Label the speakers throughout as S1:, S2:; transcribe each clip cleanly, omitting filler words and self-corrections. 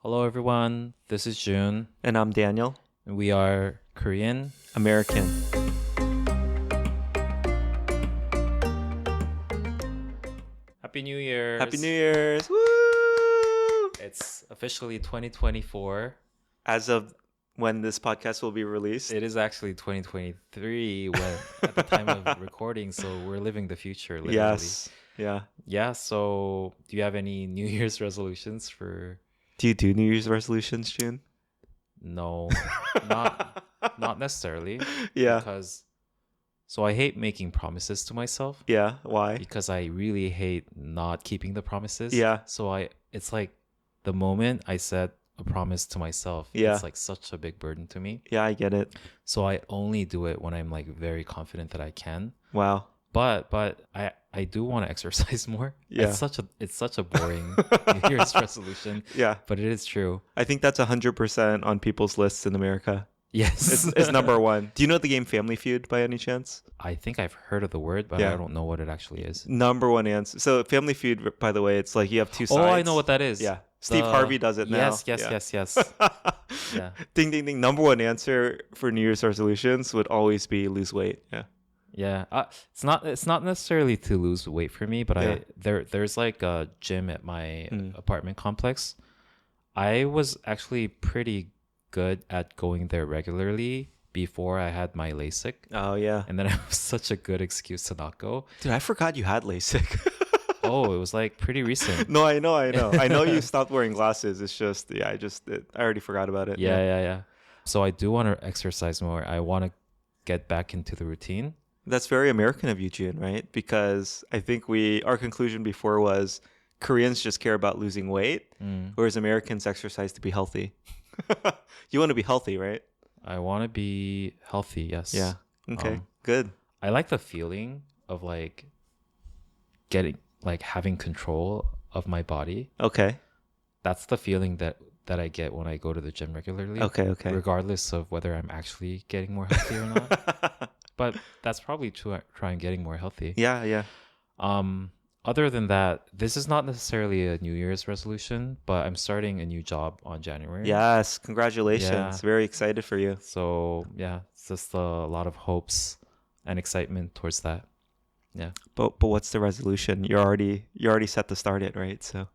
S1: Hello, everyone. This is Jun,
S2: And I'm Daniel,
S1: and we are Korean.
S2: American.
S1: Happy New Year's!
S2: Happy New Year's! Woo!
S1: It's officially 2024.
S2: As of when this podcast will be released.
S1: It is actually 2023 when at the time of recording, so we're living the future, literally.
S2: Yes. Yeah.
S1: Yeah, so do you have any New Year's resolutions for...
S2: Do you do New Year's resolutions, June?
S1: No, not necessarily.
S2: Yeah.
S1: Because... So I hate making promises to myself.
S2: Yeah. Why?
S1: Because I really hate not keeping the promises.
S2: Yeah.
S1: So it's like the moment I set a promise to myself,
S2: Yeah.
S1: it's like such a big burden to me.
S2: Yeah, I get it.
S1: So I only do it when I'm like very confident that I can.
S2: Wow.
S1: But I do want to exercise more.
S2: Yeah.
S1: It's such a boring New Year's resolution,
S2: Yeah.
S1: but it is true.
S2: I think that's 100% on people's lists in America.
S1: Yes.
S2: It's number one. Do you know the game Family Feud by any chance?
S1: I think I've heard of the word, but
S2: Yeah.
S1: I don't know what it actually is.
S2: Number one answer. So Family Feud, by the way, it's like you have two sides.
S1: Oh, I know what that is.
S2: Yeah. Steve Harvey does it now.
S1: Yes. Yeah.
S2: Ding, ding, ding. Number one answer for New Year's resolutions would always be lose weight. Yeah.
S1: Yeah, it's not necessarily to lose weight for me, but
S2: Yeah.
S1: there's like a gym at my
S2: Mm.
S1: apartment complex. I was actually pretty good at going there regularly before I had my LASIK,
S2: Oh, yeah.
S1: and then it was such a good excuse to not go.
S2: Dude, I forgot you had LASIK.
S1: Oh, it was like pretty recent.
S2: No, I know. I know you stopped wearing glasses. It's just, yeah, I already forgot about it.
S1: Yeah. So I do want to exercise more. I want to get back into the routine.
S2: That's very American of you, June, right? Because I think our conclusion before was Koreans just care about losing weight, whereas Americans exercise to be healthy. You want to be healthy, right?
S1: I want to be healthy, yes.
S2: Yeah. Okay.
S1: Um,
S2: Good.
S1: I like the feeling of like having control of my body.
S2: Okay.
S1: That's the feeling that I get when I go to the gym regularly.
S2: Okay.
S1: Regardless of whether I'm actually getting more healthy or not. But that's probably trying getting more healthy.
S2: Yeah.
S1: Other than that, this is not necessarily a New Year's resolution, but I'm starting a new job on January.
S2: Yes. Congratulations.
S1: Yeah.
S2: Very excited for you.
S1: So yeah, it's just a lot of hopes and excitement towards that. Yeah.
S2: But what's the resolution? You already set to start it, right? So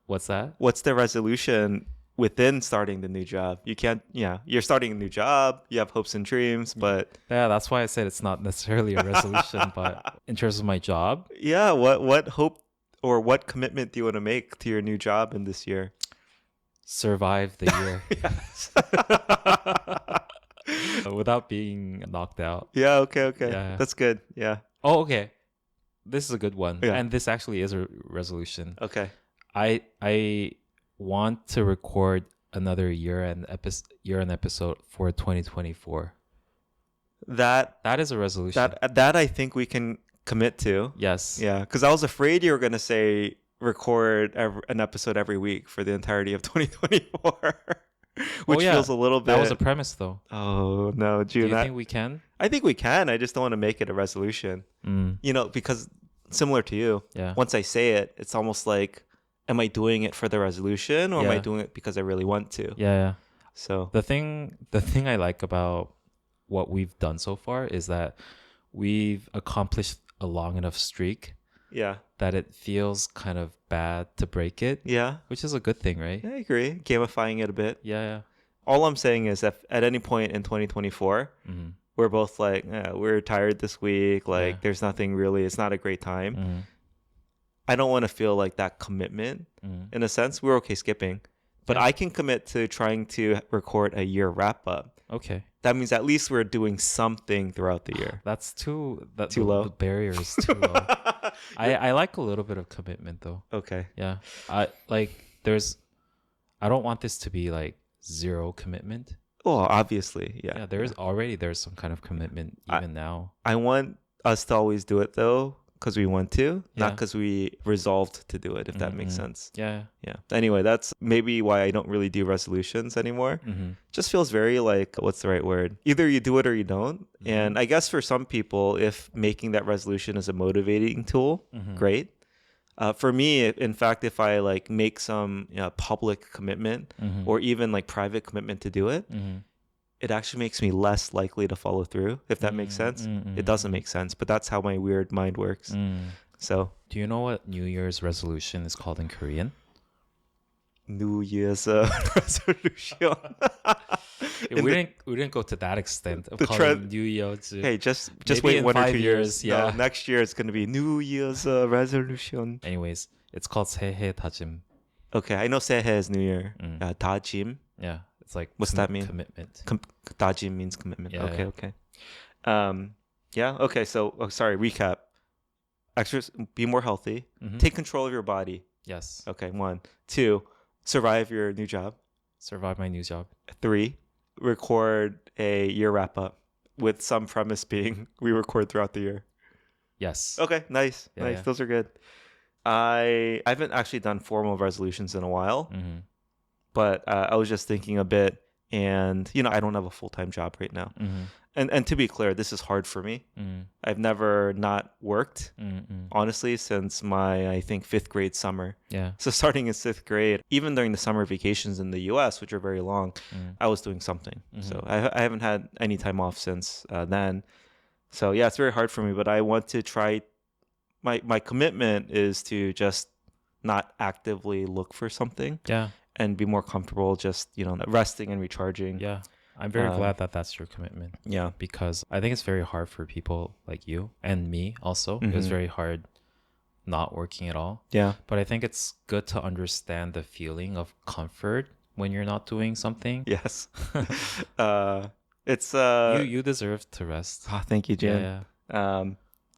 S1: What's that?
S2: what's the resolution within starting the new job? You can't, you're starting a new job, you have hopes and dreams, but
S1: Yeah, that's why I said it's not necessarily a resolution, but in terms of my job,
S2: yeah, what hope or what commitment do you want to make to your new job in this year?
S1: survive the year
S2: Yes.
S1: without being knocked out.
S2: Yeah, okay.
S1: Yeah.
S2: That's good. Yeah.
S1: Oh, okay. This is a good one.
S2: Yeah.
S1: And this actually is a resolution.
S2: Okay.
S1: I want to record another year-end episode for 2024.
S2: That
S1: That is a resolution.
S2: that I think we can commit to.
S1: Yes.
S2: Yeah, because I was afraid you were gonna say record an episode every week for the entirety of 2024, which
S1: yeah.
S2: feels a little bit.
S1: That was a premise, though.
S2: Oh no,
S1: Do
S2: June!
S1: you think we can?
S2: I think we can. I just don't want to make it a resolution. Because similar to you,
S1: Yeah.
S2: once I say it, it's almost like, am I doing it for the resolution, or am I
S1: Yeah.
S2: doing it because I really want to?
S1: Yeah.
S2: So
S1: The thing I like about what we've done so far is that we've accomplished a long enough streak
S2: yeah,
S1: that it feels kind of bad to break it,
S2: yeah,
S1: which is a good thing, right?
S2: I agree. Gamifying it a bit.
S1: Yeah.
S2: All I'm saying is that at any point in 2024,
S1: Mm-hmm.
S2: we're both like, we're tired this week. Like,
S1: Yeah.
S2: there's nothing really. It's not a great time.
S1: Mm-hmm.
S2: I don't want to feel like that commitment.
S1: Mm-hmm.
S2: In a sense, we're okay skipping, but
S1: Yeah.
S2: I can commit to trying to record a year wrap up.
S1: Okay.
S2: That means at least we're doing something throughout the year.
S1: That's too
S2: low?
S1: The barrier is too low. I like a little bit of commitment though.
S2: Okay.
S1: Yeah. I don't want this to be like zero commitment.
S2: Well, obviously, yeah.
S1: Yeah, there's some kind of commitment even now.
S2: I want us to always do it though, because we want to,
S1: Yeah.
S2: not because we resolved to do it. If that makes sense.
S1: Yeah.
S2: Yeah. Anyway, that's maybe why I don't really do resolutions anymore.
S1: Mm-hmm.
S2: Just feels very like, what's the right word? Either you do it or you don't. And I guess for some people, if making that resolution is a motivating tool,
S1: Mm-hmm.
S2: great. For me, in fact, if I like make some public commitment
S1: Mm-hmm.
S2: or even like private commitment to do it,
S1: Mm-hmm.
S2: it actually makes me less likely to follow through, if that makes sense. It doesn't make sense, but that's how my weird mind works. So,
S1: Do you know what New Year's resolution is called in Korean?
S2: New Year's resolution. In
S1: We didn't go to that extent of
S2: the
S1: calling
S2: trend.
S1: New Year's.
S2: Hey, just
S1: Maybe
S2: wait
S1: in
S2: 1 or 2
S1: 5 years,
S2: years. No,
S1: yeah.
S2: next year it's gonna be New Year's resolution.
S1: Anyways, it's called 새해 다짐.
S2: Okay, I know 새해 is New Year.
S1: Mm.
S2: 다짐.
S1: Yeah, it's like
S2: What's that mean?
S1: commitment.
S2: 다짐 means commitment.
S1: Yeah,
S2: Okay,
S1: yeah.
S2: okay. Yeah. Okay. So, sorry. Recap. Exercise. Be more healthy.
S1: Mhm.
S2: Take control of your body.
S1: Yes.
S2: Okay. 1, 2. Survive your new job.
S1: Survive my new job.
S2: 3. Record a year wrap up with some premise being we record throughout the year.
S1: Yes.
S2: Okay. Nice.
S1: Yeah,
S2: nice.
S1: yeah.
S2: Those are good. I haven't actually done formal resolutions in a while,
S1: Mm-hmm.
S2: but I was just thinking a bit, and I don't have a full-time job right now.
S1: Mm-hmm.
S2: And to be clear, this is hard for me.
S1: Mm-hmm.
S2: I've never not worked,
S1: Mm-hmm.
S2: honestly, since my, I think, 5th grade summer.
S1: Yeah.
S2: So starting in 6th grade, even during the summer vacations in the US, which are very long,
S1: Mm.
S2: I was doing something.
S1: Mhm.
S2: So I haven't had any time off since then. So yeah, it's very hard for me, but I want to try. My commitment is to just not actively look for something
S1: Yeah.
S2: and be more comfortable just, resting and recharging.
S1: Yeah. I'm very glad that that's your commitment,
S2: Yeah.
S1: because I think it's very hard for people like you and me also. It was
S2: Mhm.
S1: very hard not working at all.
S2: Yeah.
S1: But I think it's good to understand the feeling of comfort when you're not doing something.
S2: Yes. It's
S1: You deserve to rest.
S2: thank you, Jen.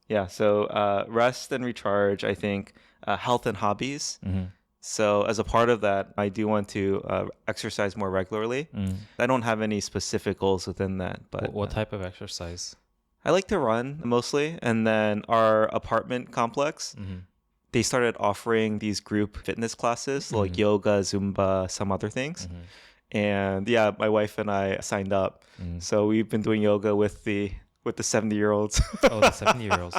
S1: Yeah.
S2: So rest and recharge, I think, health and hobbies.
S1: Mm-hmm.
S2: So as a part of that, I do want to exercise more regularly.
S1: Mm.
S2: I don't have any specific goals within that, but
S1: What type of exercise?
S2: I like to run mostly. And then our apartment complex,
S1: Mm-hmm.
S2: they started offering these group fitness classes like
S1: Mhm.
S2: yoga, Zumba, some other things.
S1: Mm-hmm.
S2: And yeah, my wife and I signed up.
S1: Mm.
S2: So we've been doing yoga with the 70-year-olds.
S1: Oh, the 70-year-olds.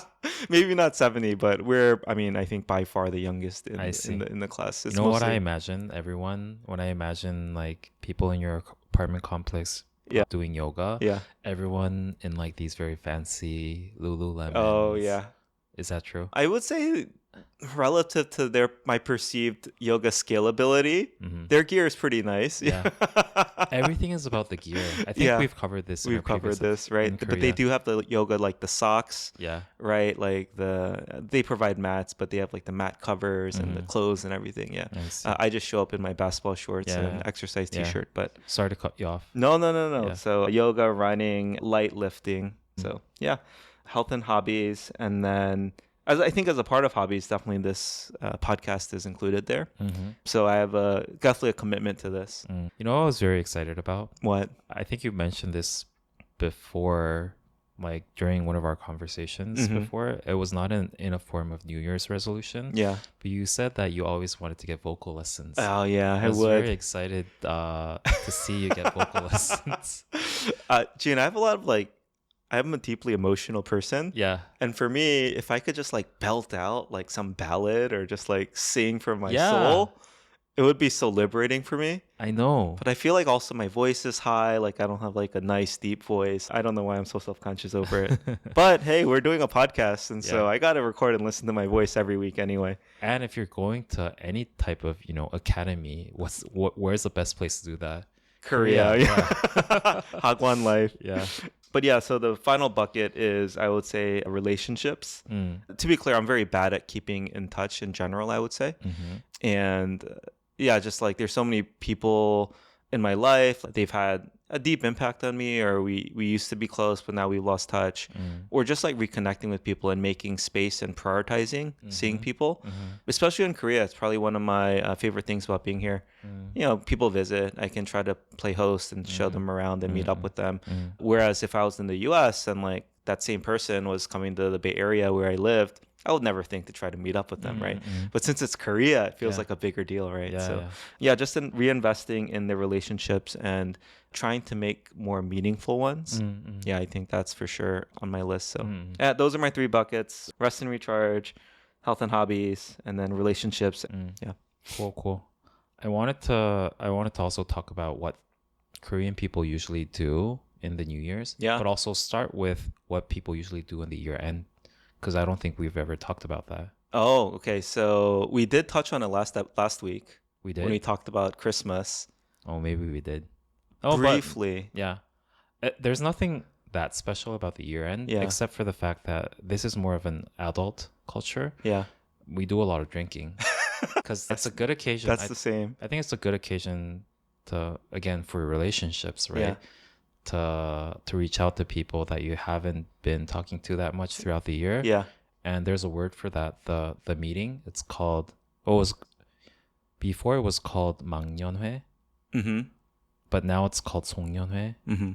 S2: Maybe not 70, but I think by far the youngest in,
S1: I see.
S2: in the class.
S1: You
S2: It's
S1: know what I
S2: mostly-
S1: imagine? When I imagine like people in your apartment complex
S2: Yeah.
S1: doing yoga,
S2: Yeah.
S1: everyone in like these very fancy Lululemons.
S2: Oh, yeah.
S1: Is that true?
S2: I would say relative to my perceived yoga scalability,
S1: Mm-hmm.
S2: their gear is pretty nice.
S1: Yeah. Everything is about the gear. I think
S2: Yeah.
S1: we've covered this. In
S2: We've
S1: our previous
S2: covered this, right?
S1: in
S2: But they
S1: Korea.
S2: do have the yoga, like the socks,
S1: Yeah.
S2: right? Like they provide mats, but they have like the mat covers and the
S1: Mhm.
S2: clothes and everything. Yeah.
S1: I see.
S2: I just show up in my basketball shorts
S1: Yeah.
S2: and exercise
S1: Yeah.
S2: t-shirt, but
S1: Sorry to cut you off.
S2: no.
S1: Yeah.
S2: So yoga, running, light lifting. So yeah, health and hobbies, and then as I think as a part of hobbies, definitely this podcast is included there.
S1: Mm-hmm.
S2: So I have definitely a commitment to this.
S1: You know what I was very excited about?
S2: What?
S1: I think you mentioned this before, like during one of our conversations
S2: Mhm.
S1: before. It was not in a form of New Year's resolution,
S2: Yeah.
S1: but you said that you always wanted to get vocal lessons.
S2: Oh yeah,
S1: I
S2: I
S1: was very
S2: would.
S1: excited to see you get vocal lessons.
S2: Gene, I'm a deeply emotional person.
S1: Yeah.
S2: And for me, if I could just like belt out like some ballad or just like sing from my
S1: Yeah.
S2: soul, it would be so liberating for me.
S1: I know.
S2: But I feel like also my voice is high. Like I don't have like a nice deep voice. I don't know why I'm so self-conscious over it. But hey, we're doing a podcast. And so
S1: Yeah.
S2: I got to record and listen to my voice every week anyway.
S1: And if you're going to any type of, academy, where's the best place to do that?
S2: Korea.
S1: Korea,
S2: Yeah. Hagwon life.
S1: Yeah.
S2: But yeah, so the final bucket is, I would say, relationships.
S1: Mm.
S2: To be clear, I'm very bad at keeping in touch in general, I would say.
S1: Mm-hmm.
S2: And yeah, just like there's so many people in my life, they've had a deep impact on me, or we used to be close, but now we've lost touch. Or just like reconnecting with people and making space and prioritizing seeing
S1: Mhm.
S2: people.
S1: Mm-hmm.
S2: Especially in Korea, it's probably one of my favorite things about being here. People visit. I can try to play host and show them around and meet up with them. Whereas if I was in the US and like that same person was coming to the Bay Area where I lived, I would never think to try to meet up with them, right? But since it's Korea, it feels
S1: Yeah.
S2: like a bigger deal, right?
S1: Yeah,
S2: So
S1: yeah.
S2: yeah, just in reinvesting in the relationships and trying to make more meaningful ones.
S1: Mm-hmm.
S2: Yeah, I think that's for sure on my list. So
S1: Mm.
S2: those are my 3 buckets: rest and recharge, health and hobbies, and then relationships. Yeah.
S1: Cool. I wanted to also talk about what Korean people usually do in the New Year's,
S2: Yeah.
S1: but also start with what people usually do in the year end, because I don't think we've ever talked about that.
S2: Oh, okay. So we did touch on it last week
S1: We
S2: when we
S1: did?
S2: talked about Christmas
S1: Oh, maybe we did. Oh, but
S2: briefly.
S1: yeah. There's nothing that special about the year end
S2: Yeah.
S1: except for the fact that this is more of an adult culture.
S2: Yeah.
S1: We do a lot of drinking because it's a good occasion.
S2: That's the same.
S1: I think it's a good occasion to, again, for relationships, right? To reach out to people that you haven't been talking to that much throughout the year.
S2: Yeah.
S1: And there's a word for that. The meeting, it's called, oh, it was before it was called 망년회,
S2: Mm-hmm.
S1: but now it's called 송년회.
S2: Mm-hmm.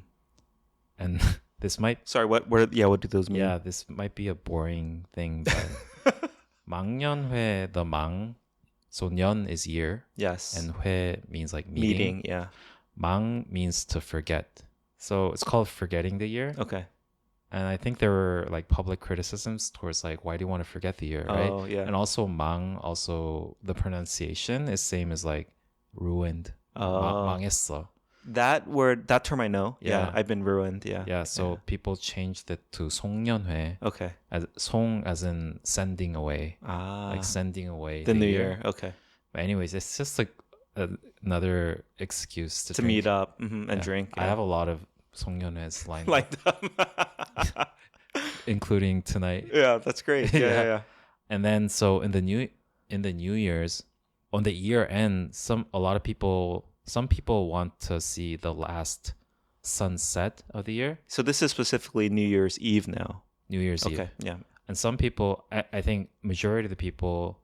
S1: And this might,
S2: Sorry, what do those mean?
S1: yeah, this might be a boring thing, but 망년회, the 망, so 년 is year,
S2: Yes.
S1: and 회 means like meeting.
S2: Meeting, yeah.
S1: 망 means to forget. So it's called forgetting the year.
S2: Okay.
S1: And I think there were like public criticisms towards like, why do you want to forget the year, right?
S2: Oh, yeah.
S1: And also 망, also the pronunciation is same as like ruined. 망했어.
S2: That word, that term I know. Yeah.
S1: Yeah.
S2: I've been ruined. Yeah.
S1: Yeah, so people changed it to 송년회.
S2: Okay.
S1: As 송 as in sending away, like sending away
S2: the new year. Okay.
S1: But anyways, it's just like another excuse to
S2: To
S1: drink.
S2: meet up and
S1: Yeah.
S2: drink.
S1: I have a lot of 송년회s lined up,
S2: lined up.
S1: including tonight.
S2: Yeah, that's great. Yeah,
S1: Yeah.
S2: yeah.
S1: And then so in the New Year's, on the year end, some people want to see the last sunset of the year,
S2: So this is specifically New Year's Eve now.
S1: New Year's Eve.
S2: Okay. Yeah.
S1: And some people, I think majority of the people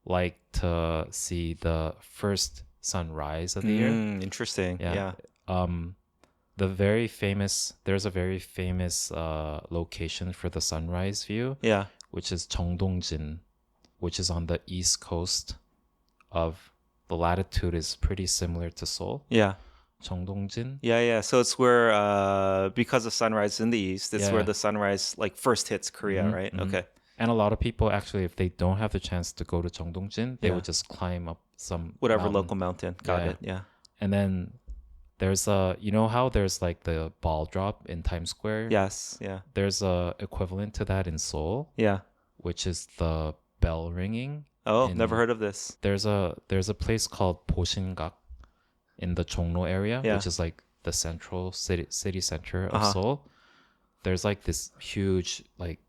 S1: like to see the first sunrise of the year.
S2: Interesting.
S1: Yeah.
S2: Yeah.
S1: There's a very famous location for the sunrise view,
S2: Yeah.
S1: which is Cheongdongjin, which is on the east coast of, the latitude is pretty similar to Seoul.
S2: Yeah.
S1: Cheongdongjin.
S2: Yeah, yeah. So it's where because the sunrise is in the east, it's
S1: Yeah.
S2: where the sunrise like first hits Korea,
S1: Mhm,
S2: right?
S1: mhm.
S2: Okay.
S1: And a lot of people actually, if they don't have the chance to go to Cheongdongjin, they
S2: Yeah.
S1: would just climb up some
S2: Whatever
S1: mountain.
S2: local mountain. Got
S1: Yeah.
S2: it. Yeah.
S1: And then there's you know how there's like the ball drop in Times Square?
S2: Yes. Yeah.
S1: There's a equivalent to that in Seoul,
S2: Yeah.
S1: which is the bell ringing.
S2: Oh,
S1: in-
S2: never heard of this.
S1: There's a place called 보신각 in the Chongno area,
S2: Yeah.
S1: which is like the central city center of
S2: Uh-huh.
S1: Seoul. There's like this huge, like,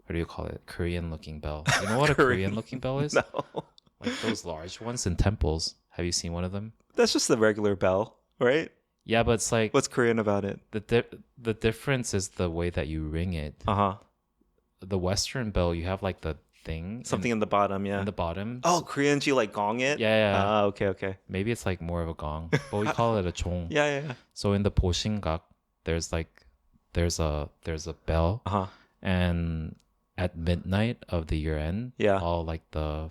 S1: what do you call it? Korean looking bell. You know what a Korean looking bell is?
S2: No.
S1: Like those large ones in temples. Have you seen one of them?
S2: That's just the regular bell, right?
S1: Yeah, but it's like
S2: What's Korean about it?
S1: the difference is the way that you ring it.
S2: Uh-huh.
S1: The Western bell, you have like the thing
S2: Something in the bottom, yeah.
S1: in the bottom.
S2: Oh, Koreans, you like gong it?
S1: Yeah.
S2: Ah, okay, okay.
S1: Maybe it's like more of a gong, but we call it a chong.
S2: Yeah, yeah, yeah.
S1: So in the 보신각, there's a bell,
S2: Uh-huh.
S1: and at midnight of the year end,
S2: Yeah.
S1: all like the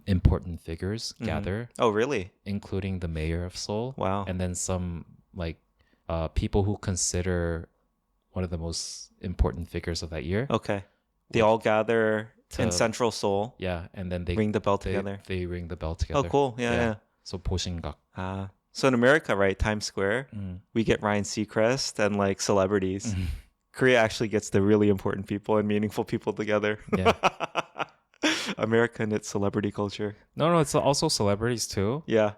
S1: important figures
S2: Mhm.
S1: gather,
S2: Oh, really?
S1: including the mayor of Seoul,
S2: Wow.
S1: and then some like people who consider one of the most important figures of that year.
S2: Okay. They all gather in
S1: To-
S2: Central Seoul,
S1: Yeah, and then they
S2: ring the bell
S1: they,
S2: together.
S1: they ring the bell
S2: Oh,
S1: together.
S2: cool. Yeah, yeah.
S1: So 보신각.
S2: So in America, right, Times Square,
S1: Mm.
S2: we get Ryan Seacrest and like celebrities.
S1: Mhm.
S2: Korea actually gets the really important people and meaningful people together.
S1: Yeah.
S2: America and its celebrity culture.
S1: No, it's also celebrities too.
S2: Yeah.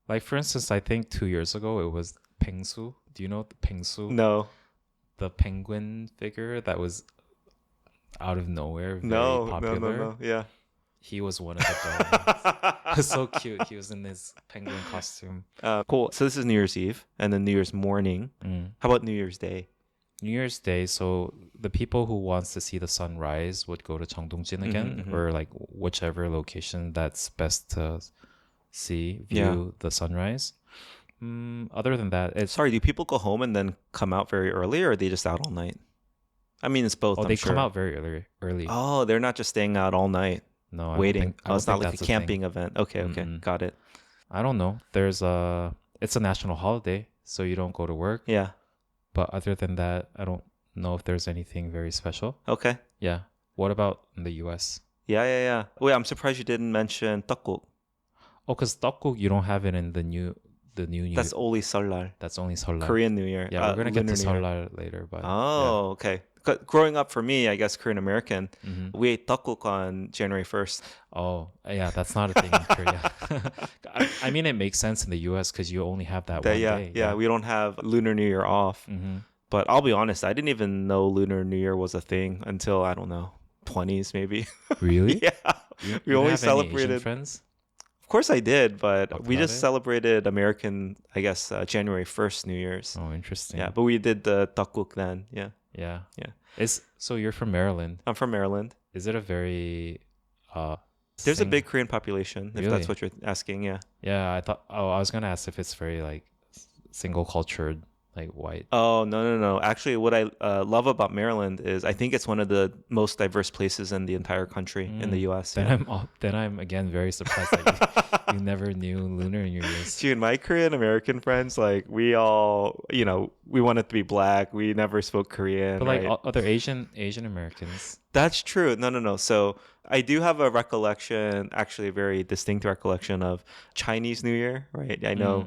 S1: Like for instance, I think 2 years ago it was Pengsu. Do you know Pengsu?
S2: No.
S1: The penguin figure that was out of nowhere, very
S2: No,
S1: popular.
S2: no. Yeah.
S1: He was one of the villains. It was so cute. He was in his penguin costume.
S2: Cool. So this is New Year's Eve and then New Year's morning.
S1: Mm.
S2: How about New Year's Day?
S1: New Year's Day, so the people who wants to see the sunrise would go to Cheongdongjin again,
S2: mhm.
S1: or like whichever location that's best to view
S2: Yeah.
S1: the sunrise. Other than that, it's
S2: Sorry, do people go home and then come out very early or are they just out all night? I mean, it's both. I'm
S1: they
S2: sure.
S1: come out very early.
S2: Oh, they're not just staying out all night
S1: No, I don't
S2: waiting.
S1: think- I don't
S2: It's not
S1: think
S2: like a
S1: that's thing.
S2: camping event. Okay, okay.
S1: Mm-mm.
S2: Got it.
S1: I don't know. It's a national holiday, so you don't go to work.
S2: Yeah.
S1: But other than that, I don't know if there's anything very special.
S2: Okay.
S1: Yeah. What about in the US?
S2: Yeah. Wait, I'm surprised you didn't mention 떡국.
S1: Oh, because tteokguk you don't have it in the new
S2: That's only 설날.
S1: That's only 설날.
S2: Korean New Year.
S1: Yeah, we're gonna get to
S2: Lunar New Year.
S1: 설날 later, but
S2: Oh, okay. Growing up for me, I guess Korean American,
S1: yeah.
S2: we ate 떡국 on January 1st.
S1: Oh, yeah, that's not a thing in Korea. I mean, it makes sense in the US because you only have that one day.
S2: Yeah, we don't have Lunar New Year off. But I'll be honest, I didn't even know Lunar New Year was a thing until, I don't know, 20s maybe.
S1: Really?
S2: Yeah. We
S1: You
S2: only
S1: have any Asian
S2: celebrated.
S1: friends?
S2: Of course I did, but
S1: Talk
S2: we
S1: about
S2: just
S1: it?
S2: celebrated American, I guess, January 1st New Year's.
S1: Oh, interesting.
S2: Yeah, but we did the 떡국 then. Yeah.
S1: Yeah.
S2: Yeah.
S1: So you're from Maryland.
S2: I'm from Maryland.
S1: Is it a very
S2: There's a
S1: sing-
S2: big Korean population, if
S1: Really?
S2: that's what you're asking. Yeah.
S1: Yeah, I was gonna ask if it's very like single cultured, like white.
S2: Oh, no. Actually, what I love about Maryland is I think it's one of the most diverse places in the entire country in the U.S.
S1: Then
S2: Yeah.
S1: then I'm again very surprised that you never knew Lunar New Year's.
S2: Dude, my Korean American friends, like we all, we wanted to be black. We never spoke Korean.
S1: But like
S2: right?
S1: other Asian Americans.
S2: That's true. No. So I do have a recollection, actually a very distinct recollection of Chinese New Year, right? I know,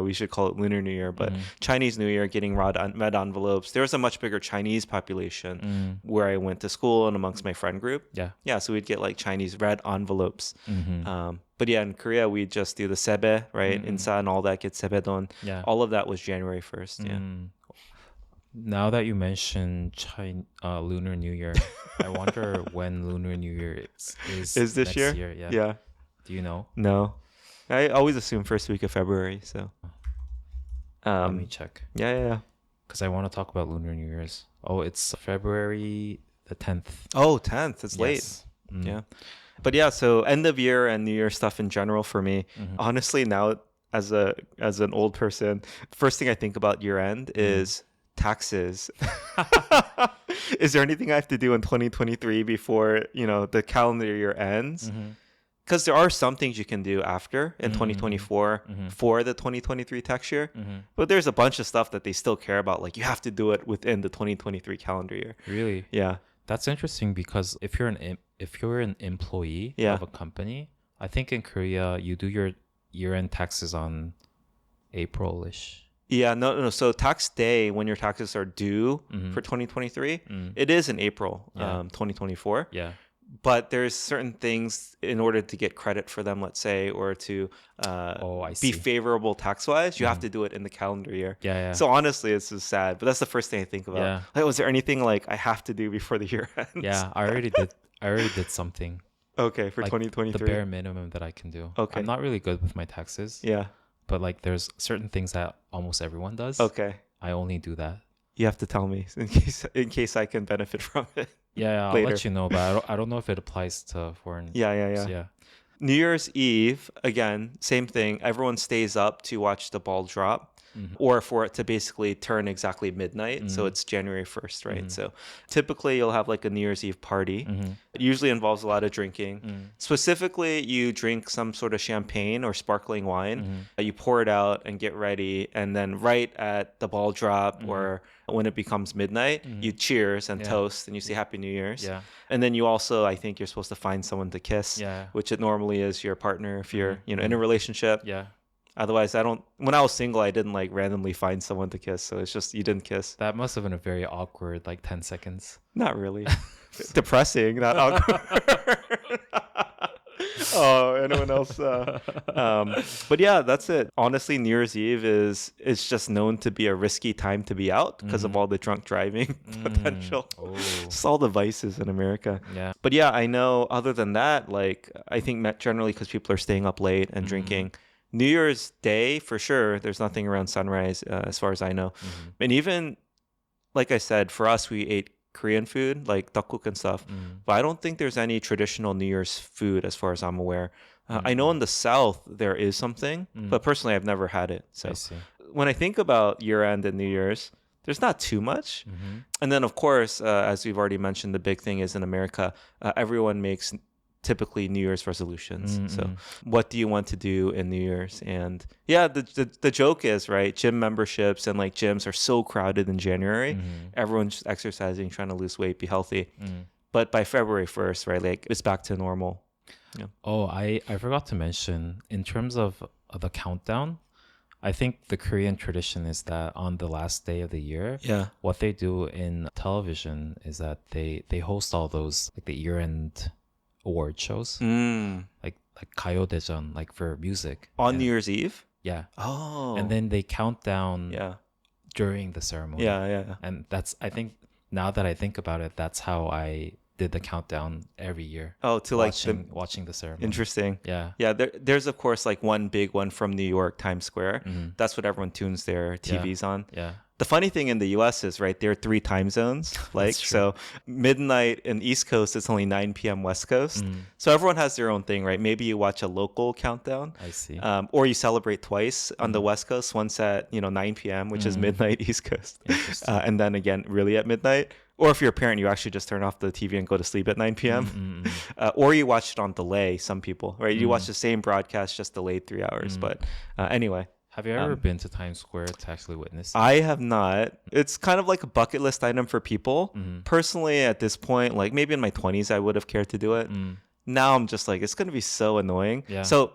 S2: we should call it Lunar New Year, but Chinese New Year, getting red envelopes. There was a much bigger Chinese population where I went to school and amongst my friend group.
S1: Yeah.
S2: Yeah, so we'd get like Chinese red envelopes. But yeah, in Korea, we just do the sebe, right? Insa and all that, get sebedon.
S1: Yeah.
S2: All of that was January 1st. Yeah.
S1: Now that you mentioned Lunar New Year, I wonder when Lunar New Year
S2: Is this
S1: next
S2: year?
S1: Yeah.
S2: Yeah.
S1: Do you know?
S2: No. I always assume first week of February, so.
S1: Let me check.
S2: Yeah.
S1: Because I want to talk about Lunar New Year's. Oh, it's February the 10th.
S2: Oh, 10th. It's late.
S1: Yes.
S2: Yeah. But yeah, so end of year and New Year stuff in general for me. Honestly, now as an old person, first thing I think about year end is taxes. Is there anything I have to do in 2023 before, the calendar year ends? Because there are some things you can do after in 2024 for the 2023 tax year, but there's a bunch of stuff that they still care about. Like you have to do it within the 2023 calendar year.
S1: Really?
S2: Yeah.
S1: That's interesting because if you're an employee
S2: Yeah.
S1: of a company, I think in Korea you do your year-end taxes on April-ish.
S2: Yeah, no. So tax day, when your taxes are due for 2023, it is in April,
S1: Yeah.
S2: 2024.
S1: Yeah.
S2: But there's certain things in order to get credit for them, let's say, or to
S1: I
S2: be
S1: see.
S2: favorable tax-wise, you have to do it in the calendar year.
S1: Yeah.
S2: So honestly, it's just sad. But that's the first thing I think about.
S1: Yeah.
S2: Like, was there anything like I have to do before the year ends?
S1: Yeah, I already did something.
S2: Okay, for
S1: Like
S2: 2023.
S1: the bare minimum that I can do.
S2: Okay.
S1: I'm not really good with my taxes.
S2: Yeah.
S1: But like there's certain things that almost everyone does.
S2: Okay.
S1: I only do that.
S2: You have to tell me in case I can benefit from it.
S1: Yeah, I'll
S2: Later.
S1: let you know, but I don't know if it applies to foreign.
S2: Yeah.
S1: So, yeah.
S2: New Year's Eve, again, same thing. Everyone stays up to watch the ball drop or for it to basically turn exactly midnight. So it's January 1st, right? So typically you'll have like a New Year's Eve party. It usually involves a lot of drinking. Specifically, you drink some sort of champagne or sparkling wine. You pour it out and get ready. And then right at the ball drop or when it becomes midnight, you cheers and toast and you say Happy New Year's.
S1: Yeah.
S2: And then you also, I think you're supposed to find someone to kiss,
S1: Yeah.
S2: which it normally is your partner if you're, in a relationship.
S1: Yeah.
S2: Otherwise, when I was single, I didn't like randomly find someone to kiss. So it's just, you didn't kiss.
S1: That must have been a very awkward like 10 seconds.
S2: Not really. Depressing, not awkward. Oh, anyone else? But yeah, that's it. Honestly, New Year's Eve is just known to be a risky time to be out because of all the drunk driving potential.
S1: Oh.
S2: Just all the vices in America.
S1: Yeah.
S2: But yeah, I know other than that, like I think generally because people are staying up late and drinking. New Year's Day, for sure, there's nothing around sunrise as far as I know. And even, like I said, for us, we ate Korean food, like tteokguk and stuff. But I don't think there's any traditional New Year's food as far as I'm aware. I know in the South there is something, but personally I've never had it. So
S1: I see.
S2: when I think about year-end and New Year's, there's not too much. And then, of course, as we've already mentioned, the big thing is in America, everyone makes typically New Year's resolutions. So what do you want to do in New Year's? And yeah, the joke is, right, gym memberships and like gyms are so crowded in January. Everyone's just exercising, trying to lose weight, be healthy. But by February 1st, right, like it's back to normal. Yeah.
S1: Oh, I forgot to mention in terms of the countdown, I think the Korean tradition is that on the last day of the year,
S2: Yeah.
S1: what they do in television is that they host all those like the year-end award shows,
S2: Mm.
S1: like 가요대전, like for music.
S2: On
S1: And-
S2: New Year's Eve?
S1: yeah.
S2: Oh.
S1: And then they count down
S2: yeah.
S1: during the ceremony.
S2: Yeah.
S1: And that's, I think, now that I think about it, that's how I did the countdown every year.
S2: Oh, to like the
S1: Watching the ceremony.
S2: interesting.
S1: Yeah.
S2: Yeah, there's of course like one big one from New York, Times Square.
S1: Mhm.
S2: That's what everyone tunes their TVs on.
S1: Yeah.
S2: The funny thing in the US is, right, there are 3 time zones. Like,
S1: true.
S2: so midnight in East Coast, it's only 9 p.m. West Coast. So everyone has their own thing, right? Maybe you watch a local countdown.
S1: I see.
S2: Or you celebrate twice on the West Coast, once at, 9 p.m., which is midnight East Coast.
S1: Interesting.
S2: And then again, really at midnight. Or if you're a parent, you actually just turn off the TV and go to sleep at 9 p.m. Or you watch it on delay, some people, right? You watch the same broadcast, just delayed 3 hours. But anyway.
S1: Have you ever been to Times Square to actually witness it?
S2: I have not. It's kind of like a bucket list item for people. Personally, at this point, like maybe in my 20s, I would have cared to do it. Now I'm just like, it's going to be so annoying.
S1: Yeah.
S2: So,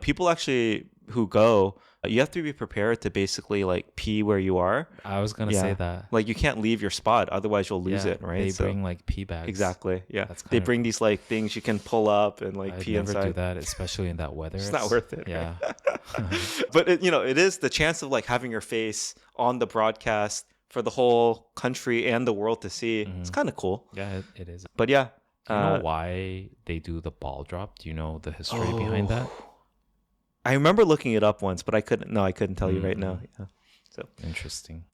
S2: people actually who go, you have to be prepared to basically like pee where you are.
S1: I was gonna say that.
S2: Like you can't leave your spot, otherwise you'll lose it, right?
S1: They bring like pee bags.
S2: Exactly. Yeah.
S1: That's
S2: They
S1: kind of-
S2: bring these like things you can pull up and like
S1: I'd
S2: pee
S1: never
S2: inside.
S1: do that, especially in that weather.
S2: It's not worth it.
S1: Yeah.
S2: But it is the chance of like having your face on the broadcast for the whole country and the world to see. It's kind of cool.
S1: Yeah, it is.
S2: But yeah.
S1: Do you know why they do the ball drop? Do you know the history behind that?
S2: I remember looking it up once, but I couldn't tell you right now. Yeah. So
S1: Interesting.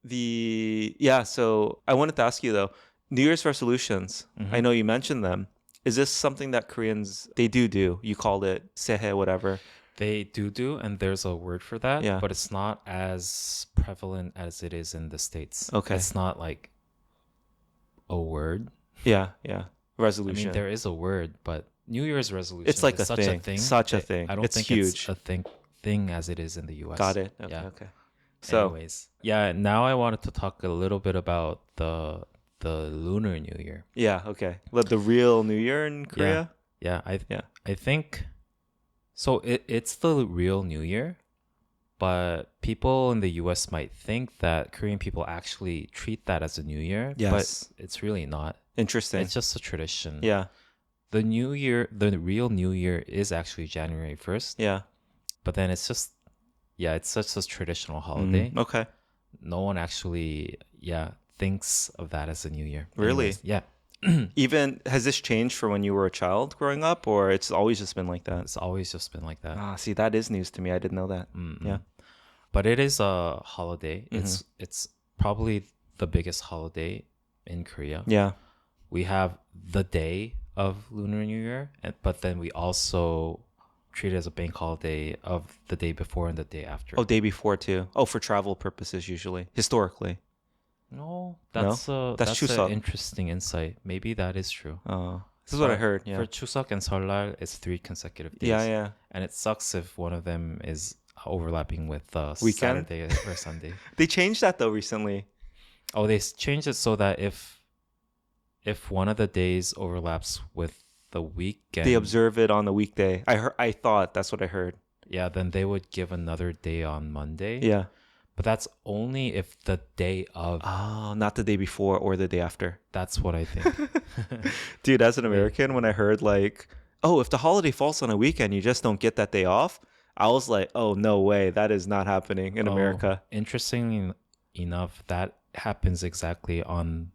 S2: so I wanted to ask you though, New Year's resolutions. I know you mentioned them. Is this something that Koreans they do? You called it sehe, whatever.
S1: They do, and there's a word for that,
S2: Yeah.
S1: but it's not as prevalent as it is in the States.
S2: Okay.
S1: It's not like a word.
S2: Yeah.
S1: I
S2: Resolution.
S1: mean, there is a word, but New Year's resolution
S2: It's like
S1: is
S2: a
S1: such
S2: thing.
S1: a thing.
S2: Such a
S1: that
S2: thing.
S1: I don't
S2: It's
S1: think
S2: huge.
S1: it's a thing as it is in the US.
S2: Got it.
S1: Yeah.
S2: Okay. So
S1: Anyways, yeah, now I wanted to talk a little bit about the Lunar New Year.
S2: yeah, okay. The real New Year in Korea.
S1: Yeah,
S2: Yeah.
S1: I think so it's the real New Year, but people in the US might think that Korean people actually treat that as a New Year,
S2: Yes.
S1: but it's really not.
S2: Interesting.
S1: It's just a tradition.
S2: Yeah.
S1: The New Year, the real New Year is actually January 1st,
S2: Yeah.
S1: but then it's just it's such a traditional holiday.
S2: Okay.
S1: No one actually thinks of that as a New Year.
S2: Really?
S1: Anyways, yeah.
S2: Even has this changed for when you were a child growing up, or it's always just been like that?
S1: It's always just been like that.
S2: See, that is news to me. I didn't know that. Yeah.
S1: But it is a holiday.
S2: Mm-hmm.
S1: It's probably the biggest holiday in Korea.
S2: Yeah.
S1: We have the day of Lunar New Year, but then we also treat it as a bank holiday of the day before and the day after.
S2: Oh, day before too. Oh, for travel purposes usually. Historically.
S1: No, that's
S2: That's
S1: an
S2: Chuseok.
S1: interesting insight. Maybe that is true.
S2: Oh, this is what I heard. Yeah.
S1: For Chuseok and Seollal, it's 3 consecutive days.
S2: Yeah.
S1: And it sucks if one of them is overlapping with
S2: Weekend?
S1: Saturday or Sunday.
S2: They changed that though recently.
S1: Oh, they changed it so that if one of the days overlaps with the weekend,
S2: They observe it on the weekday. I thought that's what I heard.
S1: yeah, then they would give another day on Monday.
S2: Yeah.
S1: But that's only if the day of.
S2: Oh, not the day before or the day after.
S1: That's what I think.
S2: Dude, as an American, when I heard like, oh, if the holiday falls on a weekend, you just don't get that day off. I was like, oh, no way. That is not happening in America.
S1: Interestingly enough, that happens exactly on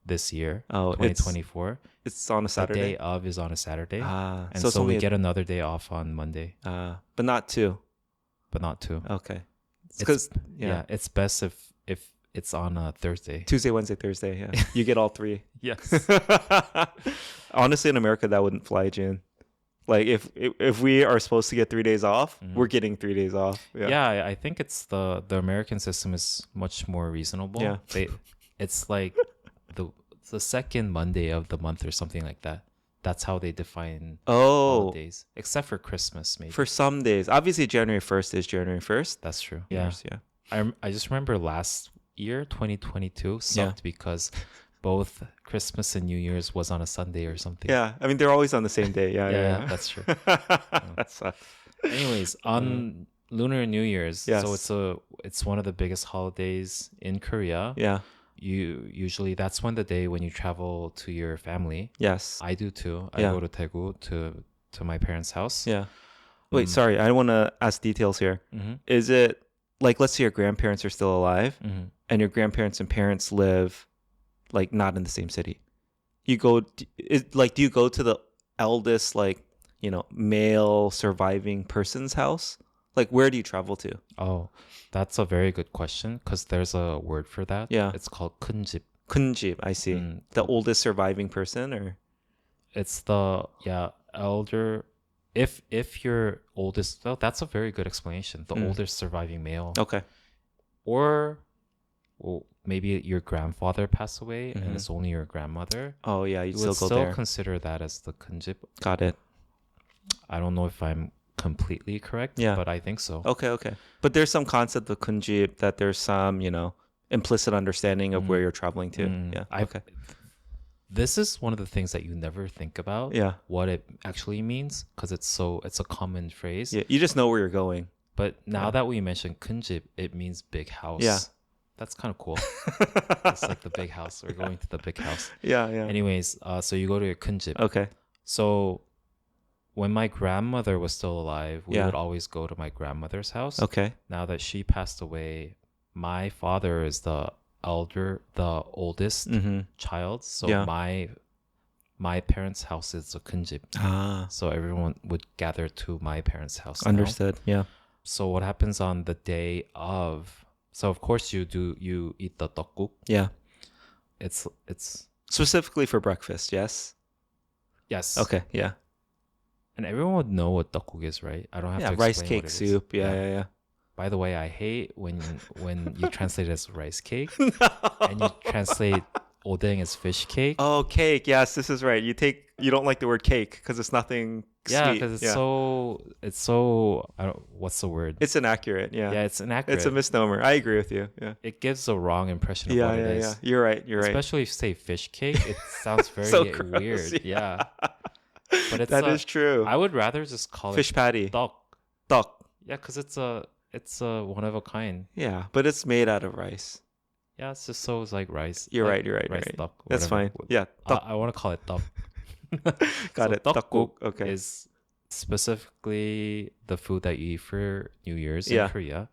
S1: this year,
S2: Oh,
S1: 2024.
S2: It's on a
S1: The
S2: Saturday.
S1: day of is on a Saturday. And
S2: so it's
S1: so
S2: only
S1: we get another day off on Monday,
S2: but not 2.
S1: but not 2.
S2: Okay.
S1: It's-
S2: Because
S1: yeah, it's best if it's on a Thursday.
S2: Tuesday, Wednesday, Thursday. Yeah, you get all 3.
S1: Yes.
S2: Honestly, in America, that wouldn't fly, June. Like if we are supposed to get 3 days off, we're getting 3 days off.
S1: Yeah, I think it's the American system is much more reasonable.
S2: Yeah.
S1: It's like the second Monday of the month or something like that. That's how they define
S2: Oh,
S1: holidays, except for Christmas, maybe.
S2: for some days, obviously January 1st is January 1st.
S1: That's true.
S2: Yes, yeah.
S1: I just remember last year, 2022, sucked because both Christmas and New Year's was on a Sunday or something.
S2: Yeah, I mean they're always on the same day. Yeah,
S1: Yeah,
S2: yeah,
S1: that's true.
S2: That sucks.
S1: Anyways, on Lunar New Year's, so
S2: Yes.
S1: it's one of the biggest holidays in Korea.
S2: Yeah.
S1: You usually that's when the day when you travel to your family.
S2: Yes.
S1: I do too. I
S2: Yeah.
S1: go to Daegu to my parents' house.
S2: Yeah. Wait, sorry. I want to ask details here.
S1: Mm-hmm.
S2: Is it like, let's say your grandparents are still alive
S1: Mm-hmm.
S2: and your grandparents and parents live like not in the same city? You go, do you go to the eldest, like, male surviving person's house? Like, where do you travel to?
S1: Oh, that's a very good question because there's a word for that.
S2: Yeah.
S1: It's called 큰집.
S2: Kunjib, I see. The oldest surviving person, or?
S1: It's the elder. If your oldest, well, that's a very good explanation. The oldest surviving male,
S2: Okay.
S1: or well, maybe your grandfather passed away and it's only your grandmother.
S2: Oh, yeah,
S1: You
S2: you'd
S1: would
S2: still go
S1: still
S2: there.
S1: consider that as the 큰집.
S2: Got it.
S1: I don't know if I'm completely correct,
S2: Yeah.
S1: but I think so.
S2: Okay. But there's some concept of kunjib that there's some, implicit understanding of where you're traveling to. Yeah. Okay.
S1: This is one of the things that you never think about.
S2: Yeah.
S1: What it actually means because it's a common phrase.
S2: Yeah. You just know where you're going.
S1: But now that we mentioned 큰집, it means big house.
S2: Yeah.
S1: That's kind of cool. It's like the big house. We're going to the big house.
S2: Yeah.
S1: Anyways, so you go to your 큰집.
S2: Okay.
S1: So when my grandmother was still alive, we
S2: Yeah.
S1: would always go to my grandmother's house.
S2: Okay.
S1: Now that she passed away, my father is the oldest child. So
S2: Yeah.
S1: my parents' house is a 큰집.
S2: Ah.
S1: So everyone would gather to my parents' house. Now.
S2: Understood. Yeah.
S1: So what happens on the day of? So of course you eat the 떡국.
S2: Yeah.
S1: It's
S2: Specifically for breakfast, yes?
S1: yes.
S2: Okay. Yeah.
S1: And everyone would know what 떡국 is, right? I don't have to explain
S2: Rice
S1: what
S2: cake
S1: it is.
S2: soup. Yeah.
S1: By the way, I hate when you translate it as rice cake and you translate odeng as fish cake.
S2: Oh, cake. Yes, this is right. You don't like the word cake because it's nothing
S1: Yeah,
S2: sweet.
S1: because it's so I don't what's the word?
S2: It's inaccurate. Yeah.
S1: Yeah, it's inaccurate.
S2: It's a misnomer. I agree with you. Yeah.
S1: It gives the wrong impression of what it is.
S2: Yeah. You're right.
S1: Especially if you say fish cake, it sounds very
S2: So gross,
S1: weird. Yeah. But it's
S2: That is true.
S1: I would rather just call
S2: Fish
S1: it
S2: patty.
S1: 떡.
S2: Tok.
S1: Yeah, because it's a one of a kind.
S2: Yeah, but it's made out of rice.
S1: Yeah, it's just so it's like rice.
S2: You're
S1: like
S2: right. You're
S1: Rice
S2: right.
S1: 떡.
S2: That's
S1: whatever.
S2: fine. Yeah. Tok.
S1: I want to call it 떡.
S2: Got
S1: So
S2: it.
S1: 떡국
S2: 떡국. Okay.
S1: is specifically the food that you eat for New Year's in
S2: Yeah.
S1: Korea.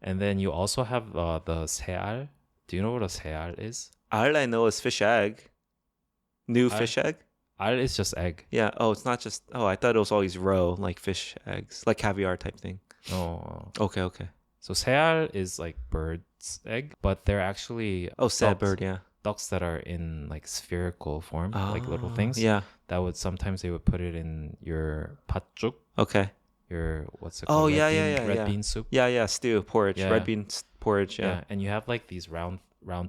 S1: And then you also have the 세알. Do you know what a 세알 is?
S2: All I know is fish egg. New fish egg?
S1: 알 is just egg.
S2: Yeah. Oh, it's not just. Oh, I thought it was always roe, like fish eggs, like caviar type thing.
S1: No.
S2: Okay.
S1: So 세알 is like bird's egg, but they're actually
S2: Oh, sad
S1: ducks-
S2: bird. Yeah.
S1: ducks that are in like spherical form, like little
S2: Ah,
S1: things.
S2: Yeah.
S1: That would sometimes they would put it in your 팥죽,
S2: Okay.
S1: your what's it
S2: Oh,
S1: called?
S2: yeah.
S1: Red bean soup.
S2: Yeah. Stew, porridge,
S1: Yeah.
S2: red bean porridge. Yeah.
S1: And you have like these round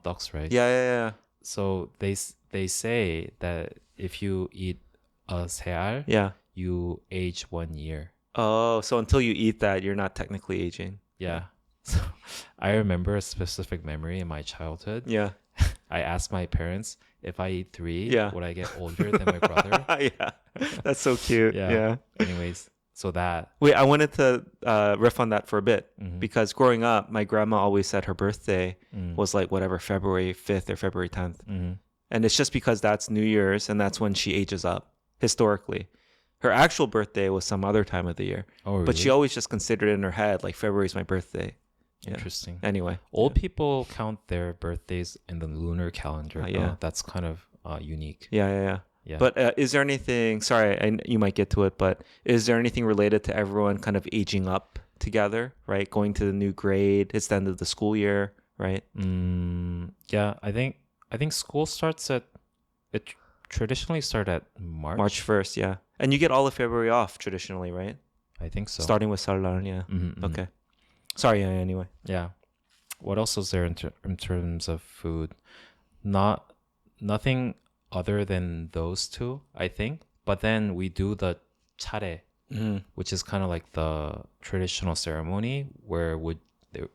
S1: ducks, right?
S2: Yeah.
S1: So they say that if you eat a 세알,
S2: Yeah.
S1: you age 1 year.
S2: Oh, so until you eat that, you're not technically aging.
S1: Yeah. So I remember a specific memory in my childhood.
S2: Yeah.
S1: I asked my parents if I eat 3,
S2: Yeah.
S1: would I get older than my brother?
S2: Yeah. That's so cute. Yeah.
S1: Anyways, so that.
S2: Wait, I wanted to riff on that for a bit
S1: Mhm.
S2: because growing up, my grandma always said her birthday
S1: Mm.
S2: was like whatever, February 5th or February 10th.
S1: Mhm.
S2: And it's just because that's New Year's and that's when she ages up historically. Her actual birthday was some other time of the year,
S1: Oh, really?
S2: but she always just considered it in her head like February is my birthday. Yeah.
S1: Interesting.
S2: Anyway,
S1: Old people count their birthdays in the lunar calendar.
S2: Yeah.
S1: That's kind of unique.
S2: Yeah.
S1: Yeah.
S2: But is there anything? Sorry, you might get to it, but is there anything related to everyone kind of aging up together? Right, going to the new grade. It's the end of the school year, right?
S1: Yeah, I think school starts at it traditionally start at March.
S2: March 1st, yeah. And you get all of February off traditionally, right?
S1: I think so.
S2: Starting with Sarlar, yeah.
S1: Mhm.
S2: Okay. Sorry, yeah, anyway.
S1: Yeah. What else is there in terms of food? Nothing other than those two, I think. But then we do the 차례, which is kind of like the traditional ceremony where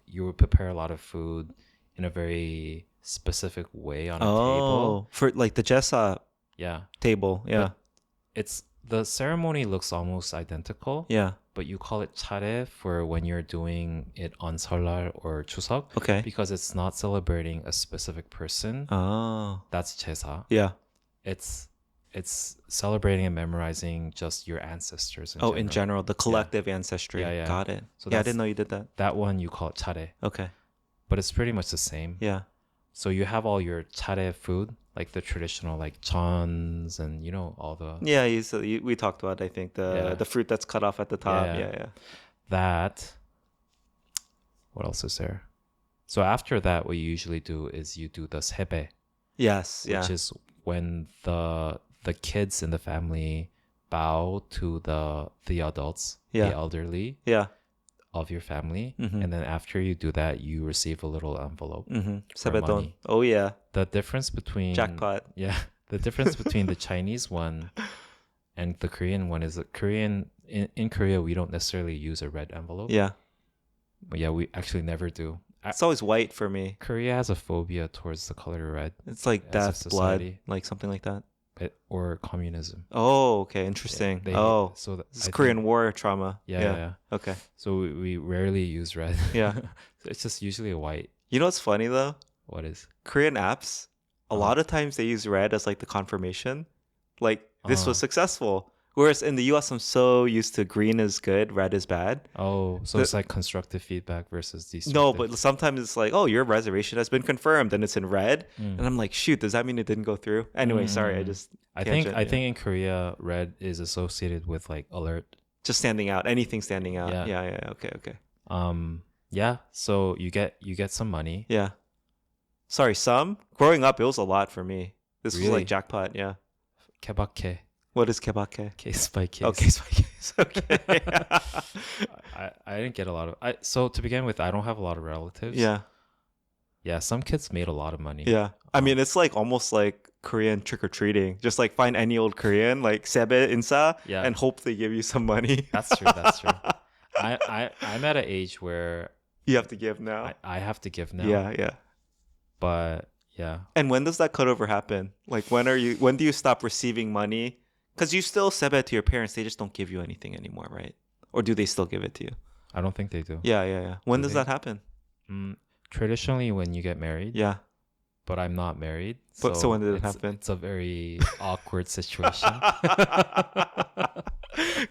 S1: you would prepare a lot of food in a very specific way on a
S2: Oh,
S1: table.
S2: for like the Jessa
S1: Yeah.
S2: table. Yeah.
S1: It's the ceremony looks almost identical,
S2: Yeah.
S1: but you call it 차례 for when you're doing it on 설날 or 추석
S2: Okay.
S1: because it's not celebrating a specific person.
S2: Oh.
S1: That's 제사.
S2: Yeah.
S1: It's celebrating and memorizing just your ancestors in
S2: Oh,
S1: general.
S2: in general, the collective ancestry.
S1: Yeah, yeah.
S2: Got it.
S1: So
S2: Yeah, I
S1: that's
S2: didn't know you did that.
S1: that one you call it 차례,
S2: Okay.
S1: but it's pretty much the same.
S2: Yeah.
S1: So you have all your 차례 food, like the traditional like chons and all the
S2: Yeah, we talked about, I think, the fruit that's cut off at the top.
S1: Yeah.
S2: Yeah, yeah.
S1: that. What else is there? So after that, what you usually do is you do the 세배,
S2: Yes, yeah.
S1: which is when the kids in the family bow to the adults,
S2: Yeah.
S1: the elderly
S2: Yeah.
S1: of your family,
S2: Mhm.
S1: and then after you do that, you receive a little envelope. For
S2: 세뱃돈.
S1: money.
S2: Oh, yeah.
S1: The difference between
S2: Jackpot.
S1: Yeah, the difference between the Chinese one and the Korean one is that in Korea we don't necessarily use a red envelope.
S2: Yeah.
S1: But yeah, we actually never do.
S2: It's always white for me.
S1: Korea has a phobia towards the color red,
S2: It's like
S1: as a
S2: death, blood,
S1: society.
S2: like something like that.
S1: or communism.
S2: Oh, okay. Interesting.
S1: They-
S2: Oh,
S1: so
S2: this is
S1: I
S2: Korean
S1: think-
S2: War trauma.
S1: Yeah.
S2: Okay.
S1: So we rarely use red.
S2: Yeah.
S1: So it's just usually a white.
S2: You know what's funny, though?
S1: What is?
S2: Korean apps, a lot of times they use red as like the confirmation. Like, this was successful. Whereas in the US, I'm so used to green is good, red is bad.
S1: Oh, so it's like constructive feedback versus destructive.
S2: No, but sometimes it's like, oh, your reservation has been confirmed, and it's in red. And I'm like, shoot, does that mean it didn't go through? Anyway, sorry,
S1: I think in Korea red is associated with like alert.
S2: just standing out, anything standing out.
S1: Yeah.
S2: Yeah. Okay.
S1: Yeah, so you get some money.
S2: Yeah. Sorry, some growing up, it was a lot for me. This was
S1: Really?
S2: like jackpot. Yeah.
S1: Kebake,
S2: What is kebake?
S1: case by case.
S2: Okay, case. Okay.
S1: I didn't get a lot of so to begin with, I don't have a lot of relatives.
S2: Yeah.
S1: Yeah, some kids made a lot of money.
S2: Yeah. I mean, it's like almost like Korean trick or treating. Just like find any old Korean, like sebe insa,
S1: Yeah.
S2: and hope they give you some money.
S1: That's true. I'm at an age where
S2: You have to give now.
S1: I have to give now.
S2: Yeah.
S1: But yeah.
S2: And when does that cutover happen? Like, when do you stop receiving money? Because you still sebe to your parents, they just don't give you anything anymore, right? Or do they still give it to you?
S1: I don't think they do.
S2: Yeah. When
S1: Do
S2: does
S1: they?
S2: that happen?
S1: Traditionally, when you get married,
S2: Yeah.
S1: but I'm not married.
S2: But so when did it
S1: it's-
S2: happen?
S1: It's a very awkward situation.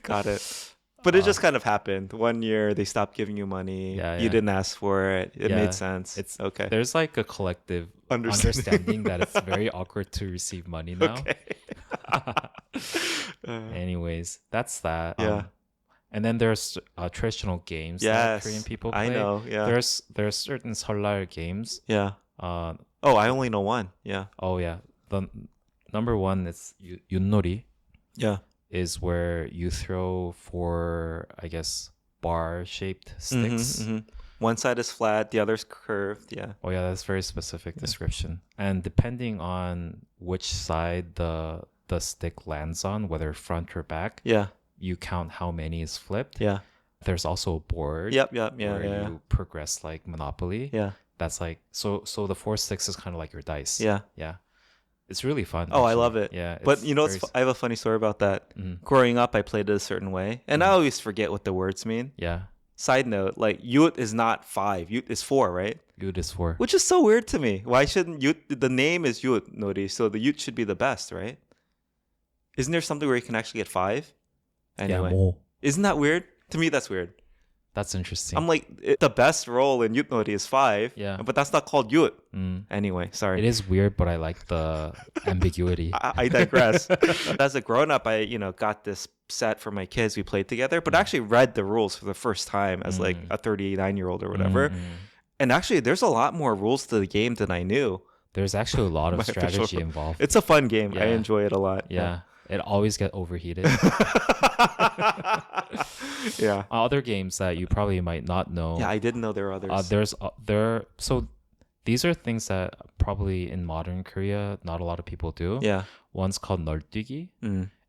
S2: Got it. But it just kind of happened. 1 year, they stopped giving you money.
S1: Yeah,
S2: You
S1: yeah.
S2: didn't ask for it. It
S1: Yeah,
S2: made sense.
S1: it's
S2: okay.
S1: There's like a collective understanding that it's very awkward to receive money now.
S2: Okay.
S1: Anyways, that's that.
S2: Yeah.
S1: And then there's traditional games that
S2: Yes.
S1: Korean people play.
S2: I know. Yeah.
S1: There's certain 설날 games.
S2: Yeah.
S1: Uh
S2: Oh, I only know one. Yeah.
S1: oh yeah. The number one is 윷놀이,
S2: Yeah.
S1: is where you throw four, I guess, bar-shaped sticks.
S2: One side is flat, the other's curved. Yeah.
S1: Oh yeah, that's very specific description. And depending on which side the stick lands on, whether front or back,
S2: Yeah.
S1: you count how many is flipped.
S2: Yeah.
S1: There's also a board
S2: Yeah.
S1: where
S2: Yeah.
S1: you progress like Monopoly.
S2: Yeah.
S1: That's like so the four sticks is kind of like your dice.
S2: Yeah.
S1: Yeah. It's really fun.
S2: Oh, I
S1: actually.
S2: love it.
S1: Yeah.
S2: But
S1: it's
S2: you know,
S1: very
S2: I have a funny story about that. Growing up, I played it a certain way, and I always forget what the words mean.
S1: yeah.
S2: Side note, like yut is not 5, yut is 4, right?
S1: Yut is 4.
S2: Which is so weird to me. Why shouldn't yut? The name is yut, Nori, so the yut should be the best, right? Isn't there something where you can actually get 5? Anyway,
S1: 뭐.
S2: isn't that weird? To me, that's weird.
S1: That's interesting.
S2: I'm like, the best roll in yut Nori is 5,
S1: Yeah.
S2: but that's not called yut. Anyway, sorry.
S1: It is weird, but I like the ambiguity.
S2: I digress. As a grown-up, I got this set for my kids. We played together, but I actually read the rules for the first time as like a 39-year-old or whatever. And actually, there's a lot more rules to the game than I knew.
S1: There's actually a lot of
S2: My official
S1: strategy
S2: rule.
S1: involved.
S2: It's a fun game. I
S1: Yeah.
S2: enjoy it a lot.
S1: Yeah. It always get overheated.
S2: Yeah.
S1: Other games that you probably might not know.
S2: Yeah, I didn't know there were others.
S1: So these are things that probably in modern Korea not a lot of people do.
S2: Yeah.
S1: One's called 널뛰기.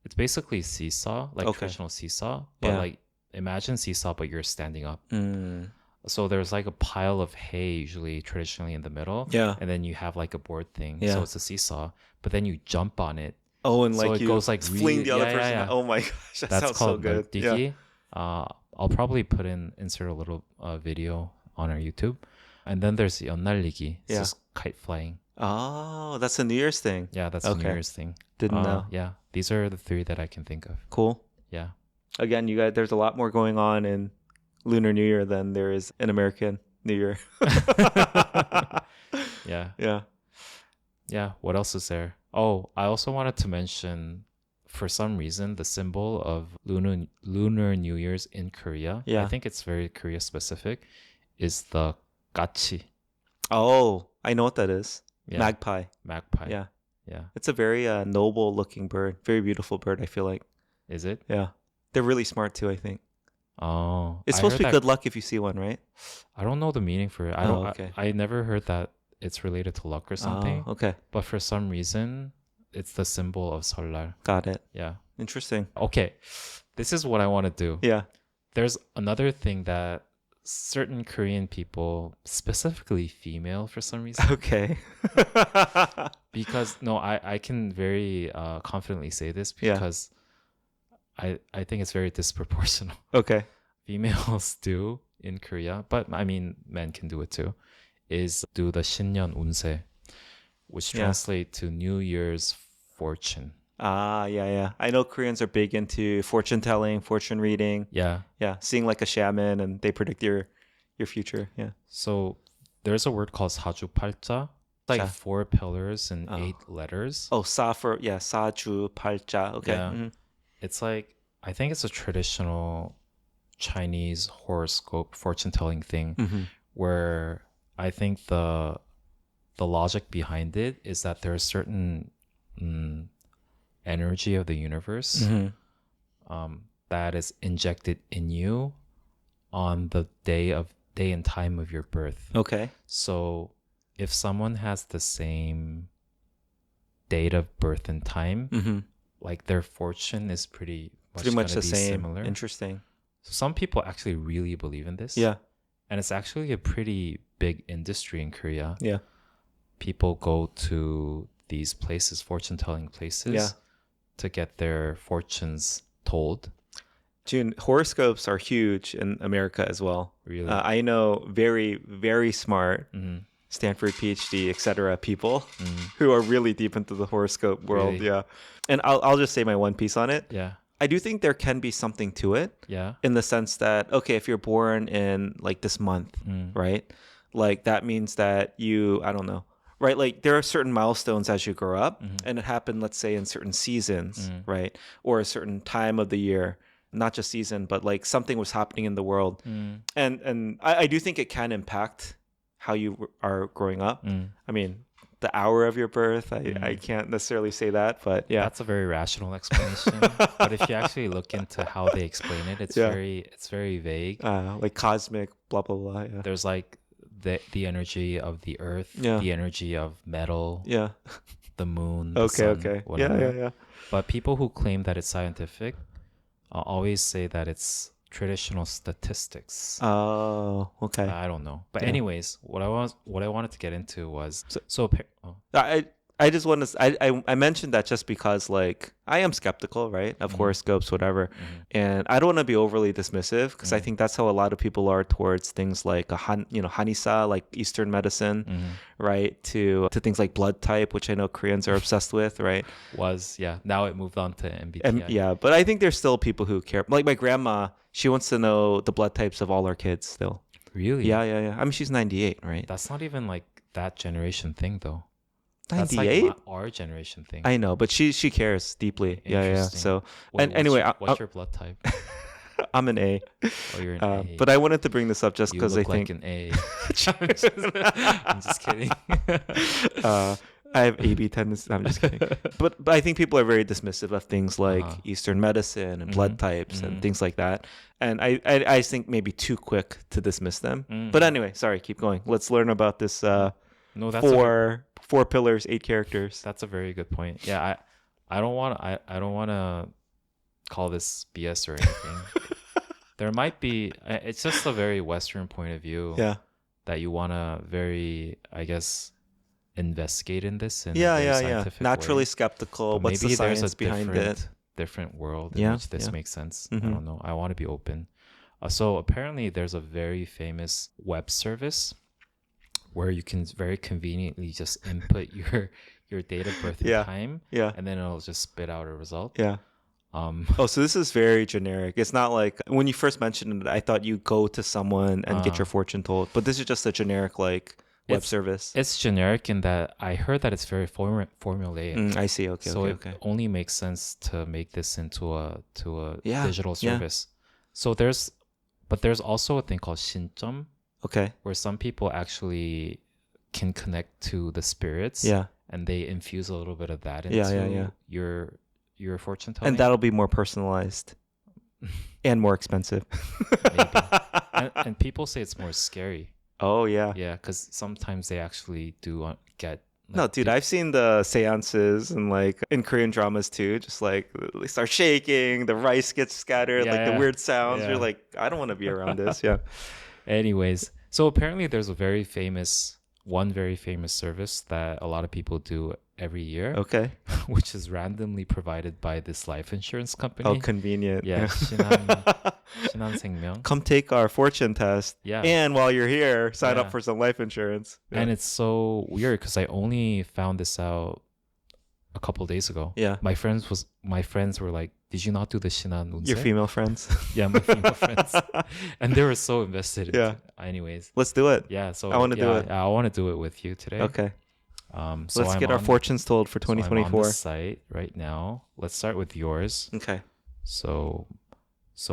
S1: It's basically seesaw, like
S2: Okay.
S1: traditional seesaw, but
S2: Yeah.
S1: like imagine seesaw but you're standing up. So there's like a pile of hay usually traditionally in the middle,
S2: Yeah.
S1: and then you have like a board thing.
S2: Yeah.
S1: So it's a seesaw, but then you jump on it.
S2: Oh, and
S1: So
S2: like
S1: it
S2: you
S1: goes like
S2: fling
S1: really,
S2: the other
S1: yeah, yeah,
S2: person.
S1: yeah.
S2: Oh my gosh, that
S1: That's
S2: sounds so
S1: called
S2: good. Yeah.
S1: 널뛰기. I'll probably insert a little video on our YouTube. And then there's the 엇날리기. It's
S2: Yeah.
S1: just kite flying.
S2: Oh, that's a New Year's thing.
S1: Yeah, that's a New
S2: Okay.
S1: Year's thing.
S2: Didn't know.
S1: Yeah, these are the three that I can think of.
S2: Cool.
S1: Yeah.
S2: Again, you guys, there's a lot more going on in Lunar New Year than there is in American New Year.
S1: Yeah.
S2: Yeah.
S1: Yeah. What else is there? Oh, I also wanted to mention, for some reason, the symbol of Lunar New Year's in Korea.
S2: Yeah.
S1: I think it's very Korea specific. Is the gachi.
S2: Oh, I know what that is.
S1: Yeah.
S2: Magpie.
S1: Magpie.
S2: Yeah.
S1: Yeah.
S2: It's a very noble looking bird. Very beautiful bird, I feel like.
S1: Is it?
S2: Yeah. They're really smart too, I think.
S1: Oh,
S2: It's
S1: I
S2: supposed to
S1: heard
S2: be
S1: that.
S2: good luck if you see one, right?
S1: I don't know the meaning for it. I
S2: Oh,
S1: don't.
S2: okay.
S1: I never heard that it's related to luck or something.
S2: Oh, okay.
S1: But for some reason, it's the symbol of 설날.
S2: Got it.
S1: Yeah.
S2: Interesting.
S1: Okay. This is what I want to do.
S2: Yeah.
S1: There's another thing that certain Korean people, specifically female for some reason,
S2: Okay.
S1: because no, I can very confidently say this
S2: Yeah.
S1: because I think it's very disproportional.
S2: Okay.
S1: Females do in Korea, but I mean men can do it too, is do the 신년 운세, which
S2: Yeah.
S1: translate to New Year's fortune.
S2: Ah, yeah. I know Koreans are big into fortune telling, fortune reading.
S1: Yeah.
S2: Yeah, seeing like a shaman and they predict your future. Yeah.
S1: So there's a word called 사주팔자, like
S2: 자.
S1: 4 pillars and
S2: Oh.
S1: 8 letters.
S2: Oh, 사주 팔자. Okay.
S1: Yeah.
S2: Mhm.
S1: It's like, I think it's a traditional Chinese horoscope fortune telling thing
S2: Mhm.
S1: where I think the logic behind it is that there's certain energy of the universe
S2: Mhm.
S1: that is injected in you on the day and time of your birth.
S2: Okay.
S1: So if someone has the same date of birth and time,
S2: Mhm.
S1: like their fortune is pretty
S2: Much
S1: gonna
S2: the
S1: be
S2: same.
S1: similar.
S2: Interesting.
S1: So some people actually really believe in this.
S2: Yeah.
S1: And it's actually a pretty big industry in Korea.
S2: Yeah.
S1: People go to these places, fortune telling places,
S2: Yeah.
S1: to get their fortunes told.
S2: June, horoscopes are huge in America as well.
S1: Really.
S2: I know very, very smart
S1: Mhm.
S2: Stanford PhD, etc. people
S1: Mm.
S2: who are really deep into the horoscope world.
S1: Really?
S2: Yeah. And I'll just say my one piece on it.
S1: Yeah.
S2: I do think there can be something to it
S1: Yeah.
S2: in the sense that, okay, if you're born in like this month,
S1: Mm.
S2: right? Like that means that I don't know, right? Like there are certain milestones as you grow up and it happened, let's say, in certain seasons, right? Or a certain time of the year, not just season, but like something was happening in the world.
S1: Mm.
S2: And I do think it can impact how you are growing up.
S1: Mm.
S2: I mean, the hour of your birth, I can't necessarily say that, but yeah.
S1: That's a very rational explanation. But if you actually look into how they explain it, it's
S2: Yeah.
S1: very vague.
S2: Like cosmic, blah, blah, blah. Yeah.
S1: There's like the energy of the earth,
S2: Yeah.
S1: the energy of metal,
S2: Yeah.
S1: the moon, the
S2: Okay,
S1: sun,
S2: okay.
S1: whatever.
S2: Yeah.
S1: But people who claim that it's scientific always say that it's traditional statistics.
S2: Oh, okay.
S1: I don't know. But
S2: Yeah.
S1: anyways, what I wanted to get into was oh,
S2: I just want to I mentioned that just because like I am skeptical, right, of horoscopes, whatever, and I don't want to be overly dismissive because I think that's how a lot of people are towards things like Hanisa, like Eastern medicine, right, to things like blood type, which I know Koreans are obsessed with, right?
S1: now it moved on to MBTI.
S2: And yeah, but I think there's still people who care. Like my grandma, she wants to know the blood types of all our kids still.
S1: Really?
S2: Yeah. I mean, she's 98, right?
S1: That's not even like that generation thing though. That's
S2: 98?
S1: like our generation thing.
S2: I know, but she cares deeply. Yeah.
S1: Interesting.
S2: So,
S1: What's
S2: anyway,
S1: what's your blood type?
S2: I'm an A.
S1: Oh, you're an A.
S2: But I wanted to bring this up just
S1: You
S2: because I
S1: look
S2: think
S1: like an A. I'm just kidding.
S2: I have AB tendencies. I'm just kidding. But I think people are very dismissive of things like Eastern medicine and blood types and things like that. And I think maybe too quick to dismiss them. But anyway, sorry, keep going. Let's learn about this
S1: No, that's
S2: four pillars, 8 characters.
S1: That's a very good point. Yeah, I don't want to call this BS or anything. There might be. It's just a very Western point of view
S2: Yeah.
S1: that you want to very, I guess, investigate in this in a
S2: Yeah,
S1: very
S2: yeah, yeah.
S1: scientific
S2: Naturally
S1: way.
S2: skeptical.
S1: But
S2: What's the
S1: maybe there's a
S2: science behind it?
S1: different world in
S2: Yeah,
S1: which this
S2: yeah.
S1: makes sense. I
S2: Mm-hmm.
S1: don't know. I want to be open. So apparently, there's a very famous web service where you can very conveniently just input your date of birth and
S2: Yeah.
S1: time,
S2: Yeah.
S1: and then it'll just spit out a result.
S2: Yeah.
S1: Um,
S2: Oh, so this is very generic. It's not like when you first mentioned it, I thought you go to someone and get your fortune told. But this is just a generic like web service.
S1: It's generic in that I heard that it's very formulaic.
S2: I see. Okay.
S1: So
S2: Okay.
S1: it only makes sense to make this into a
S2: Yeah,
S1: digital
S2: yeah.
S1: service. So there's also a thing called 신점
S2: Okay.
S1: where some people actually can connect to the spirits.
S2: Yeah.
S1: And they infuse a little bit of that into
S2: Yeah.
S1: your fortune telling.
S2: And that'll be more personalized and more expensive.
S1: Maybe. And people say it's more scary.
S2: Oh yeah.
S1: Yeah, because sometimes they actually do get. Like,
S2: No, dude, I've seen the seances and like in Korean dramas too. Just like they start shaking, the rice gets scattered, like the
S1: Yeah.
S2: weird sounds.
S1: Yeah.
S2: You're like, I don't want to be around this. Yeah.
S1: Anyways, so apparently there's one very famous service that a lot of people do every year,
S2: Okay.
S1: which is randomly provided by this life insurance company.
S2: Oh, convenient.
S1: Yeah, 신한생명.
S2: Come take our fortune test.
S1: Yeah.
S2: And while you're here, sign
S1: Yeah.
S2: up for some life insurance. Yeah.
S1: And it's so weird because I only found this out a couple days ago.
S2: Yeah.
S1: My friends were like, "Did you not do the 신한 운세?"
S2: Your female friends.
S1: Yeah, my female friends, and they were so invested.
S2: Yeah.
S1: Anyways,
S2: Let's do it.
S1: yeah. So
S2: I wanna do it.
S1: I want to do it with you today.
S2: Okay.
S1: So
S2: Let's
S1: I'm
S2: get our
S1: on-
S2: fortunes told for
S1: so I'm on
S2: 2024.
S1: the site right now. Let's start with yours.
S2: Okay.
S1: So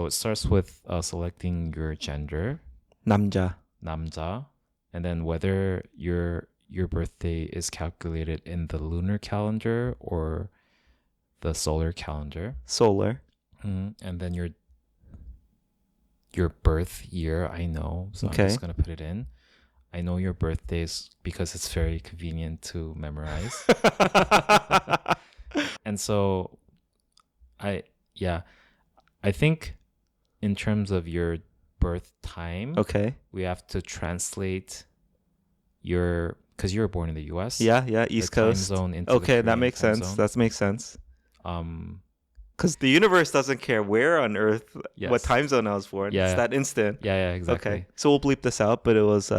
S1: it starts with selecting your gender,
S2: 남자.
S1: 남자, and then whether your birthday is calculated in the lunar calendar or the solar calendar.
S2: Solar.
S1: And then your birth year, I know, so
S2: Okay.
S1: I'm just gonna put it in. I know your birthdays because it's very convenient to memorize. And so I think in terms of your birth time,
S2: Okay.
S1: we have to translate because you were born in the US.
S2: Yeah. East
S1: the time
S2: Coast.
S1: zone into the
S2: Okay, that
S1: Korean
S2: makes
S1: time
S2: sense.
S1: zone.
S2: That makes sense.
S1: Um
S2: Because the universe doesn't care where on Earth, what
S1: Yes.
S2: time zone I was born.
S1: Yeah.
S2: It's that instant.
S1: yeah, exactly.
S2: Okay. So we'll bleep this out, but it was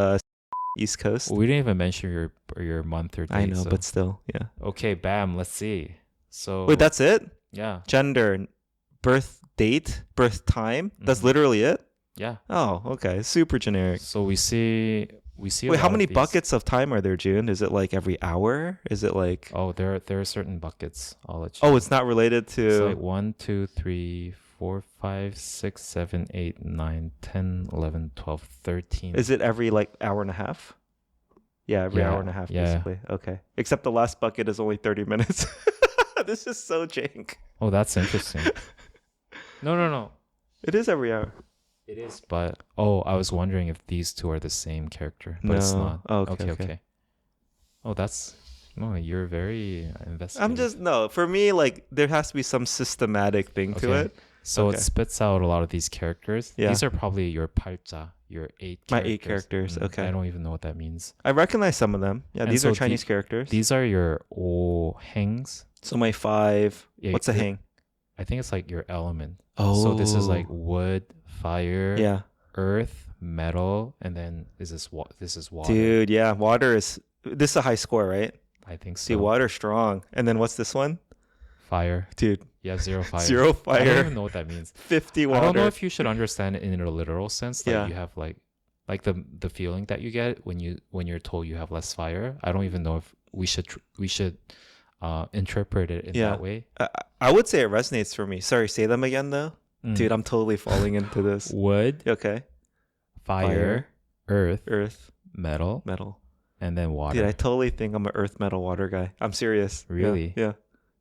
S2: East Coast.
S1: Well, we didn't even mention your month or date.
S2: I know,
S1: so-
S2: but still, yeah.
S1: okay, bam, let's see. So
S2: Wait, that's it?
S1: yeah.
S2: Gender, birth date, birth time? That's
S1: Mhm.
S2: literally it?
S1: Yeah.
S2: Oh, okay. Super generic.
S1: So we see a
S2: Wait, how
S1: lot
S2: many
S1: of these.
S2: buckets of time are there, June? Is it like every hour? Is it like...
S1: Oh, there are certain buckets. I'll let you.
S2: Oh, it's not related
S1: It's
S2: to...
S1: like 1, 2, 3, 4, 5, 6, 7, 8, 9, 10, 11, 12, 13.
S2: Is it every like hour and a half? Yeah, every
S1: Yeah,
S2: hour and a half,
S1: yeah.
S2: basically. Okay. Except the last bucket is only 30 minutes. This is so jank.
S1: Oh, that's interesting. No.
S2: It is every hour.
S1: It is, but I was wondering if these two are the same character, but it's
S2: No.
S1: not.
S2: Oh, okay.
S1: Oh, you're very invested.
S2: I'm just, no, for me, like, there has to be some systematic thing to
S1: Okay.
S2: it.
S1: So
S2: Okay.
S1: it spits out a lot of these characters.
S2: Yeah.
S1: These are probably your 팔자, your 8 characters.
S2: My 8 characters, okay.
S1: I don't even know what that means.
S2: I recognize some of them. Yeah,
S1: And
S2: these
S1: so
S2: are Chinese characters.
S1: These are your hangs.
S2: So my 5,
S1: Yeah,
S2: what's a hang?
S1: I think it's like your element.
S2: Oh.
S1: So this is like wood, fire,
S2: Yeah.
S1: earth, metal, and then this is water.
S2: Dude, yeah, water is, this is a high score, right?
S1: I think so.
S2: See, water strong. And then what's this one?
S1: Fire.
S2: Dude,
S1: Yeah, 0 fire.
S2: 0
S1: I don't
S2: fire,
S1: even know what that means.
S2: 50
S1: I
S2: water.
S1: don't know if you should understand it in a literal sense. Like
S2: Yeah.
S1: you have like the feeling that you get when you're told you have less fire. I don't even know if we should interpret it in
S2: Yeah.
S1: that way.
S2: I would say it resonates for me. Sorry, say them again though. Dude, I'm totally falling into this.
S1: Wood,
S2: Okay.
S1: fire, earth,
S2: Earth,
S1: metal,
S2: metal.
S1: and then water.
S2: Dude, I totally think I'm an earth, metal, water guy. I'm serious. Yeah,
S1: Really?
S2: Yeah.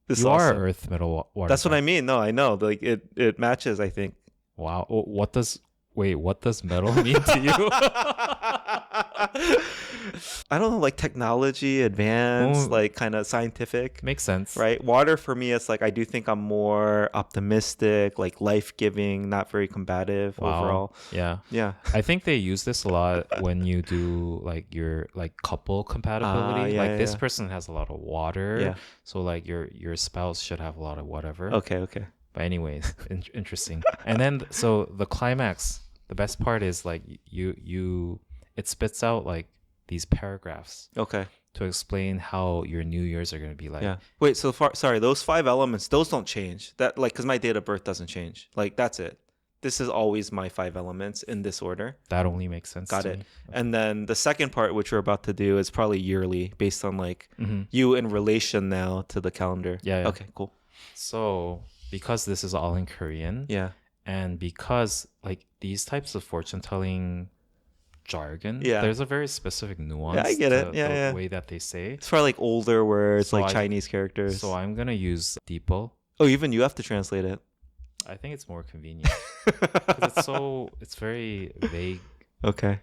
S2: This
S1: you
S2: is
S1: are
S2: awesome.
S1: earth, metal, water.
S2: That's what
S1: guy.
S2: I mean. No, I know. Like it matches, I think.
S1: Wow. What does metal mean to you?
S2: I don't know, like technology, advanced,
S1: Oh,
S2: like kind of scientific,
S1: makes sense.
S2: right? Water for me, it's like I do think I'm more optimistic, like life giving, not very combative
S1: Wow.
S2: overall.
S1: Yeah.
S2: Yeah.
S1: I think they use this a lot when you do like your like couple
S2: Ah,
S1: compatibility.
S2: yeah,
S1: Like this
S2: yeah,
S1: person has a lot of water,
S2: yeah.
S1: so like your spouse should have a lot of whatever.
S2: Okay, okay.
S1: But anyways, interesting. And then so the climax, the best part is like it spits out like these paragraphs
S2: Okay.
S1: to explain how your New Year's are going to be like.
S2: Yeah. Wait, so far, sorry, those five elements, those don't change. That, like, because my date of birth doesn't change. Like, that's it. This is always my five elements in this order.
S1: That only makes sense
S2: Got
S1: to
S2: it.
S1: me.
S2: And then the second part, which we're about to do, is probably yearly based on like
S1: Mm-hmm.
S2: you in relation now to the calendar.
S1: Yeah, yeah.
S2: Okay, cool.
S1: So because this is all in Korean,
S2: Yeah.
S1: and because like these types of fortune telling jargon,
S2: Yeah.
S1: there's a very specific nuance
S2: Yeah, I get
S1: to
S2: it. Yeah,
S1: the
S2: yeah.
S1: way that they say.
S2: It's probably like older words,
S1: So
S2: like
S1: I-
S2: Chinese characters.
S1: So I'm gonna use Deepo.
S2: Oh, even you have to translate it.
S1: I think it's more convenient. 'Cause it's very vague.
S2: Okay.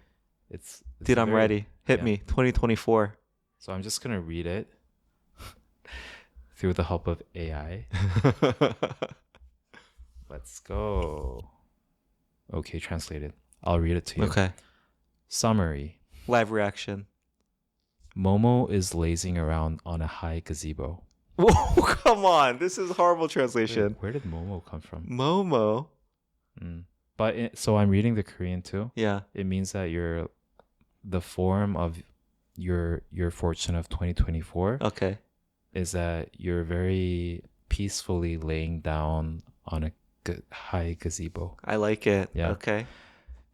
S1: It's
S2: Dude, I'm
S1: very-
S2: ready. Hit
S1: yeah.
S2: me. 2024.
S1: So I'm just gonna read it through the help of AI. Let's go. Okay, translated. I'll read it to you.
S2: Okay.
S1: Summary.
S2: Live reaction.
S1: Momo is lazing around on a high gazebo.
S2: Whoa, come on. This is horrible translation.
S1: Where did Momo come from?
S2: Momo.
S1: So I'm reading the Korean too.
S2: Yeah.
S1: It means that the form of your fortune of 2024
S2: Okay.
S1: is that you're very peacefully laying down on a high gazebo.
S2: I like it.
S1: Yeah.
S2: Okay.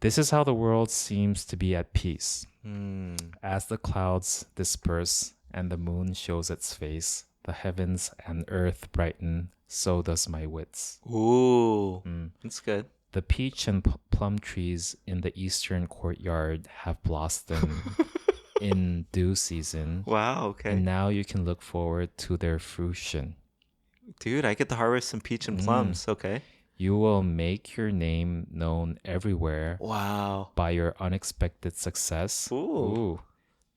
S1: This is how the world seems to be at peace.
S2: Hmm.
S1: As the clouds disperse and the moon shows its face, the heavens and earth brighten, so does my wits.
S2: Ooh.
S1: Mm.
S2: That's good.
S1: The peach and plum trees in the eastern courtyard have blossomed in due season,
S2: Wow. Okay.
S1: and now you can look forward to their fruition.
S2: Dude, I get to harvest some peach and plums. Okay.
S1: You will make your name known everywhere
S2: Wow.
S1: by your unexpected success.
S2: Ooh.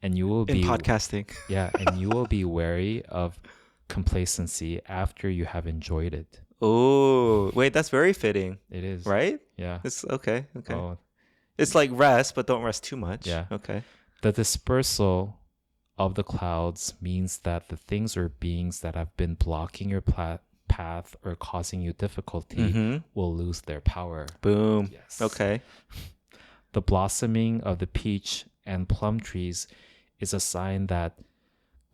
S1: And you will
S2: In
S1: be
S2: podcasting.
S1: yeah, and you will be wary of complacency after you have enjoyed it.
S2: Oh, wait, that's very fitting,
S1: It is.
S2: right?
S1: Yeah.
S2: It's okay. Okay.
S1: Oh,
S2: It's like rest, but don't rest too much.
S1: Yeah.
S2: Okay.
S1: the dispersal of the clouds means that the things or beings that have been blocking your path or causing you difficulty
S2: Mm-hmm.
S1: will lose their power.
S2: Boom.
S1: Yes.
S2: Okay.
S1: The blossoming of the peach and plum trees is a sign that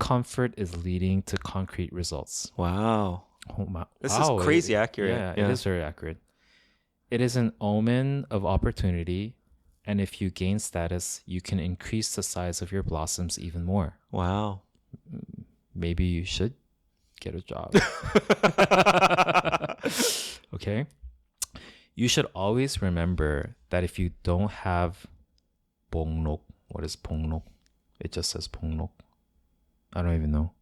S1: comfort is leading to concrete results.
S2: Wow.
S1: Oh my,
S2: This
S1: wow,
S2: is crazy accurate.
S1: Yeah, it is very accurate. It is an omen of opportunity, and if you gain status, you can increase the size of your blossoms even more.
S2: Wow.
S1: Maybe you should get a job. Okay? You should always remember that if you don't have 봉록, what is 봉록? It just says 봉록. I don't even know.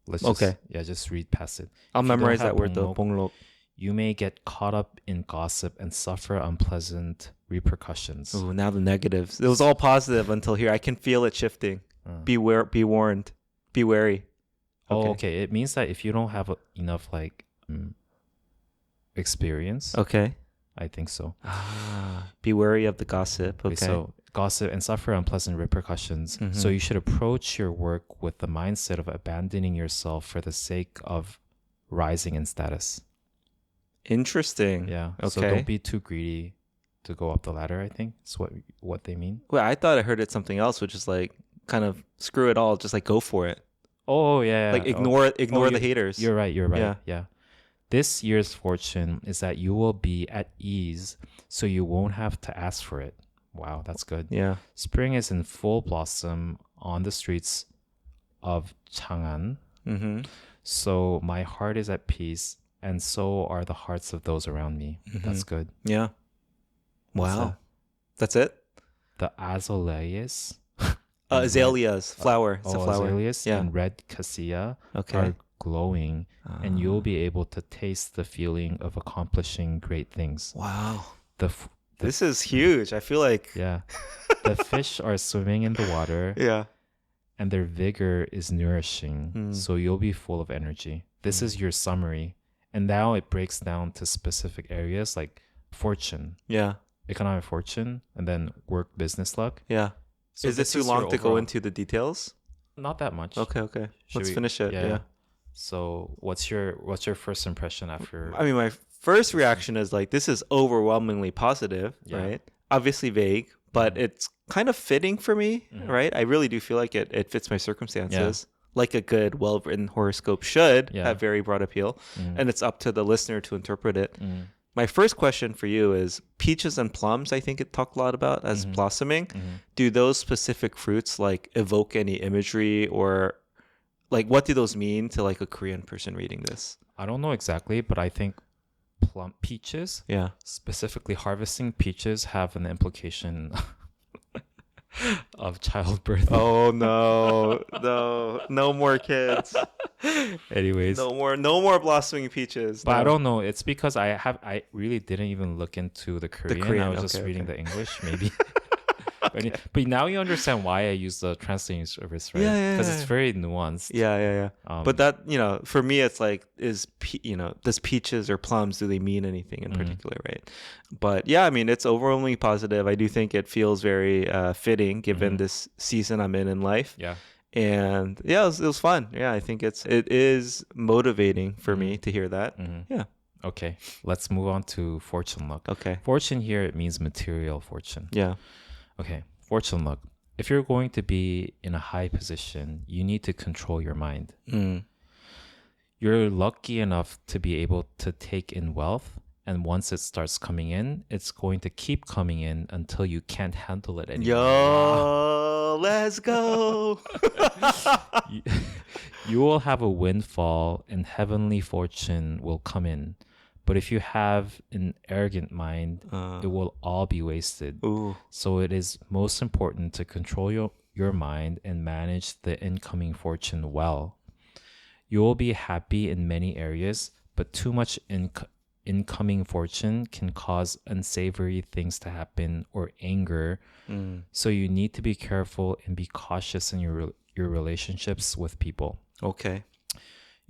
S1: Let's just,
S2: Okay.
S1: yeah, just read past it.
S2: I'll
S1: If you don't
S2: memorize
S1: have
S2: that word though.
S1: 봉록,
S2: 봉록.
S1: you may get caught up in gossip and suffer unpleasant repercussions.
S2: Ooh, now the negatives. It was all positive until here. I can feel it shifting. Be warned. Be wary.
S1: Oh, okay. It means that if you don't have enough like experience,
S2: Okay.
S1: I think so.
S2: Be wary of the gossip. Okay.
S1: So gossip and suffer unpleasant repercussions.
S2: Mhm.
S1: So you should approach your work with the mindset of abandoning yourself for the sake of rising in status.
S2: Interesting.
S1: Yeah.
S2: Okay.
S1: So don't be too greedy to go up the ladder, I think. That's what they mean.
S2: Well, I thought I heard it something else, which is like kind of screw it all, just like go for it.
S1: Oh, yeah.
S2: Like ignore the haters.
S1: You're right. You're right.
S2: Yeah.
S1: Yeah. This year's fortune is that you will be at ease, so you won't have to ask for it. Wow, that's good.
S2: Yeah.
S1: Spring is in full blossom on the streets of Chang'an.
S2: Mm-hmm.
S1: So my heart is at peace, and so are the hearts of those around me. That's good.
S2: Yeah.
S1: What's
S2: Wow.
S1: that?
S2: That's it?
S1: The azaleas.
S2: Azaleas. Flower. It's a flower.
S1: Azaleas
S2: Yeah.
S1: and red cassia
S2: Okay.
S1: are glowing, and you'll be able to taste the feeling of accomplishing great things.
S2: Wow.
S1: The
S2: This is huge. I feel like
S1: yeah, the fish are swimming in the water,
S2: yeah.
S1: and their vigor is nourishing,
S2: Mm.
S1: so you'll be full of energy. This is your summary. And now it breaks down to specific areas like fortune,
S2: Yeah.
S1: economic fortune, and then work business luck.
S2: Yeah.
S1: So
S2: is it
S1: this
S2: too
S1: your
S2: long to go
S1: overall-
S2: into the details?
S1: Not that much.
S2: Okay, okay.
S1: Should
S2: Let's
S1: we-
S2: finish it. Yeah.
S1: So what's your first impression after?
S2: I mean, my first reaction is like, this is overwhelmingly positive,
S1: Yeah.
S2: right? Obviously vague, but it's kind of fitting for me, right? I really do feel like it fits my circumstances. Like a good, well-written horoscope should have very broad appeal. And it's up to the listener to interpret it. My first question for you is peaches and plums, I think it talked a lot about as blossoming. Do those specific fruits like evoke any imagery, or like what do those mean to like a Korean person reading this?
S1: I don't know exactly, but I think peaches,
S2: Yeah.
S1: specifically harvesting peaches, have an implication of childbirth.
S2: Oh no. No more kids.
S1: Anyways,
S2: No more blossoming peaches.
S1: but
S2: no.
S1: I don't know. It's because I really didn't even look into the Korean.
S2: Korean,
S1: I was just
S2: okay,
S1: reading
S2: okay.
S1: the English, maybe. But now you understand why I use the translating service, right?
S2: Yeah,
S1: Because
S2: yeah.
S1: it's very nuanced.
S2: Yeah. But that, for me, it's like, does peaches or plums, do they mean anything in particular, right? But yeah, I mean, it's overwhelmingly positive. I do think it feels very fitting given this season I'm in life.
S1: Yeah.
S2: And yeah, it was fun. Yeah, I think it is motivating for me to hear that. Yeah.
S1: Okay, let's move on to fortune luck.
S2: Okay.
S1: Fortune here, it means material fortune.
S2: Yeah.
S1: Okay, fortune luck. If you're going to be in a high position, you need to control your mind. You're lucky enough to be able to take in wealth, and once it starts coming in, it's going to keep coming in until you can't handle it anymore.
S2: Yo, let's go.
S1: you, you will have a windfall and heavenly fortune will come in. But if you have an arrogant mind, it will all be wasted.
S2: Ooh.
S1: So it is most important to control your mind and manage the incoming fortune well. You will be happy in many areas, but too much incoming fortune can cause unsavory things to happen or anger. So you need to be careful and be cautious in your relationships with people.
S2: Okay.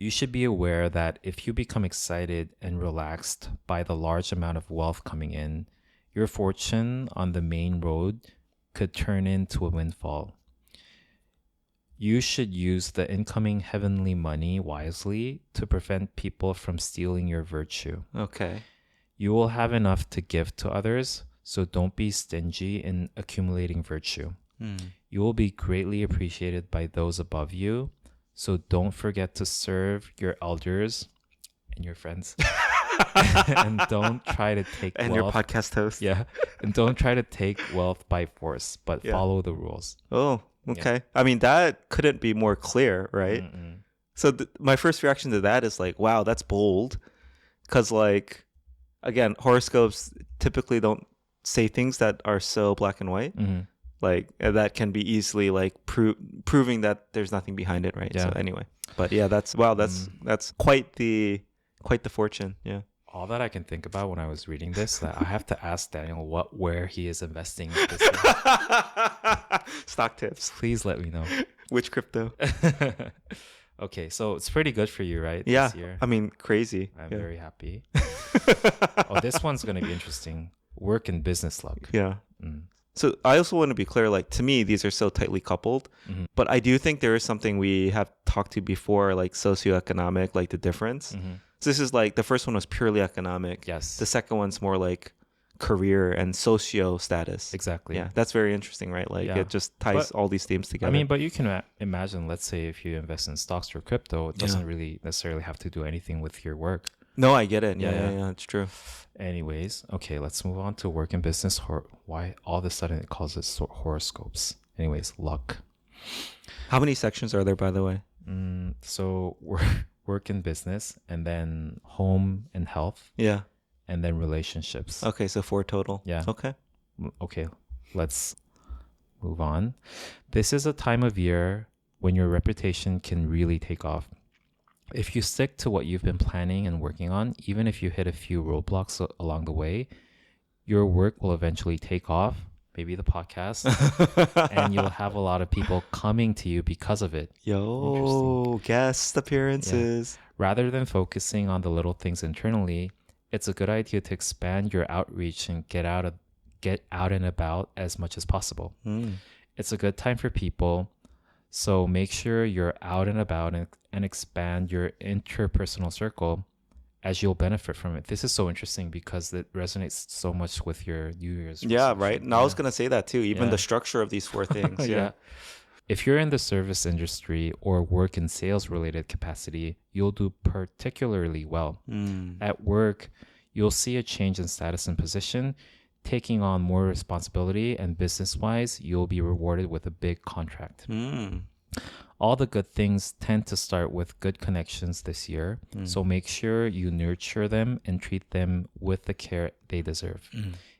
S1: You should be aware that if you become excited and relaxed by the large amount of wealth coming in, your fortune on the main road could turn into a windfall. You should use the incoming heavenly money wisely to prevent people from stealing your virtue.
S2: Okay.
S1: You will have enough to give to others, so don't be stingy in accumulating virtue. You will be greatly appreciated by those above you, so don't forget to serve your elders and your friends. And don't try to take
S2: And
S1: wealth.
S2: your podcast host.
S1: Yeah. And don't try to take wealth by force, but follow the rules.
S2: Oh, okay. I mean, that couldn't be more clear, right? So my first reaction to that is like, wow, that's bold. Because like, again, horoscopes typically don't say things that are so black and white. Like that can be easily like proving that there's nothing behind it, right?
S1: Yeah.
S2: So anyway, but yeah, that's quite the fortune. Yeah.
S1: All that I can think about when I was reading this, that I have to ask Daniel where he is investing this year.
S2: Stock tips.
S1: Please let me know.
S2: Which crypto?
S1: Okay, so it's pretty good for you, right?
S2: Yeah.
S1: This year.
S2: I mean, crazy.
S1: I'm
S2: yeah.
S1: very happy. Oh, this one's gonna be interesting. Work and business luck.
S2: Yeah. So I also want to be clear, like to me, these are so tightly coupled, but I do think there is something we have talked to before, like socioeconomic, like the difference. So this is like, the first one was purely economic.
S1: Yes.
S2: The second one's more like career and socio status.
S1: Exactly.
S2: Yeah. That's very interesting, right? Like
S1: Yeah.
S2: it just ties all these themes together.
S1: I mean, but you can imagine, let's say if you invest in stocks or crypto, it doesn't really necessarily have to do anything with your work.
S2: No, I get it. Yeah, it's true.
S1: Anyways, okay, let's move on to work and business. Why all of a sudden it calls it horoscopes? Anyways, luck.
S2: How many sections are there, by the way?
S1: So work and business, and then home and health,
S2: Yeah.
S1: and then relationships.
S2: Okay, so 4 total.
S1: Yeah.
S2: Okay.
S1: Okay, let's move on. This is a time of year when your reputation can really take off. If you stick to what you've been planning and working on, even if you hit a few roadblocks along the way, your work will eventually take off. maybe the podcast, and you'll have a lot of people coming to you because of it.
S2: Yo, guest appearances.
S1: Rather than focusing on the little things internally, it's a good idea to expand your outreach and get out and about as much as possible. It's a good time for people, so make sure you're out and about and expand your interpersonal circle, as you'll benefit from it. This is so interesting because it resonates so much with your New Year's
S2: Yeah,
S1: resolution.
S2: right. And I was gonna say that too. Even
S1: Yeah.
S2: the structure of these 4 things. Yeah.
S1: If you're in the service industry or work in sales related capacity, you'll do particularly well. At work, you'll see a change in status and position, taking on more responsibility, and business-wise, you'll be rewarded with a big contract. All the good things tend to start with good connections this year, so make sure you nurture them and treat them with the care they deserve.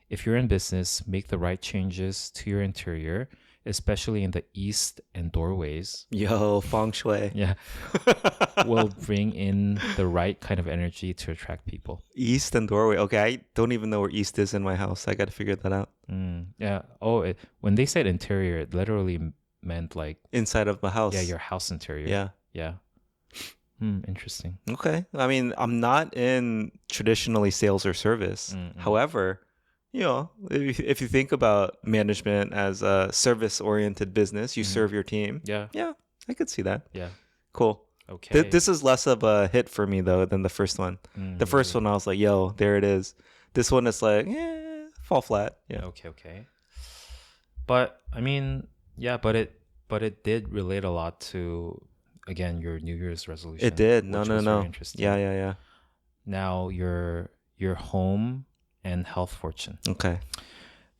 S1: If you're in business, make the right changes to your interior, especially in the east and doorways.
S2: Yo, feng shui.
S1: Yeah. Will bring in the right kind of energy to attract people.
S2: East and doorway. Okay, I don't even know where east is in my house. I got to figure that out.
S1: Yeah. Oh, when they said interior, it literally meant like
S2: inside of the house.
S1: Yeah, your house interior.
S2: Yeah.
S1: Yeah. Interesting.
S2: Okay. I mean, I'm not in traditionally sales or service. However, you know, if you think about management as a service-oriented business, you serve your team.
S1: Yeah.
S2: Yeah, I could see that.
S1: Yeah.
S2: Cool.
S1: Okay.
S2: This is less of a hit for me, though, than the first one. The first one, I was like, yo, there it is. This one is like, fall flat. Yeah.
S1: Okay. But, I mean, yeah, but it did relate a lot to, again, your New Year's resolution.
S2: It did.
S1: Which was very interesting.
S2: Yeah.
S1: Now, your home and health fortune.
S2: Okay.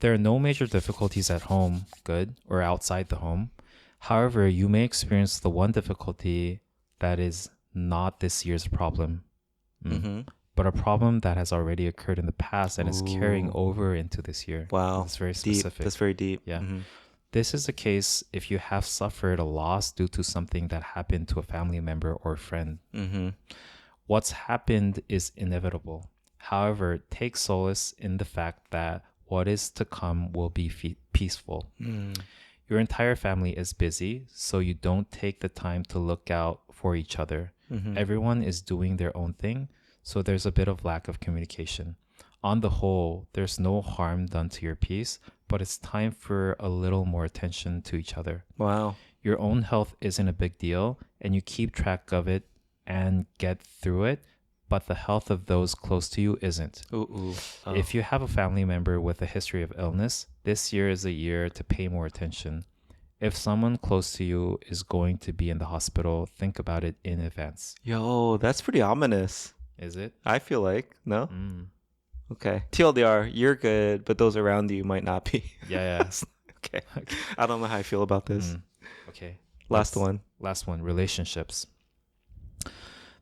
S1: There are no major difficulties at home, good, or outside the home. However, you may experience the one difficulty that is not this year's problem, but a problem that has already occurred in the past and is carrying over into this year.
S2: Wow.
S1: That's very
S2: deep.
S1: specific.
S2: That's very deep.
S1: Yeah. This is the case if you have suffered a loss due to something that happened to a family member or friend. What's happened is inevitable. However, take solace in the fact that what is to come will be peaceful. Your entire family is busy, so you don't take the time to look out for each other. Everyone is doing their own thing, so there's a bit of lack of communication. On the whole, there's no harm done to your peace, but it's time for a little more attention to each other.
S2: Wow.
S1: Your own health isn't a big deal, and you keep track of it and get through it, but the health of those close to you isn't. If you have a family member with a history of illness, this year is a year to pay more attention. If someone close to you is going to be in the hospital, think about it in advance.
S2: Yo, that's pretty ominous.
S1: Is it?
S2: I feel like. No? Okay. TLDR, you're good, but those around you might not be.
S1: Yeah.
S2: Okay. I don't know how I feel about this.
S1: Okay.
S2: Last one,
S1: relationships.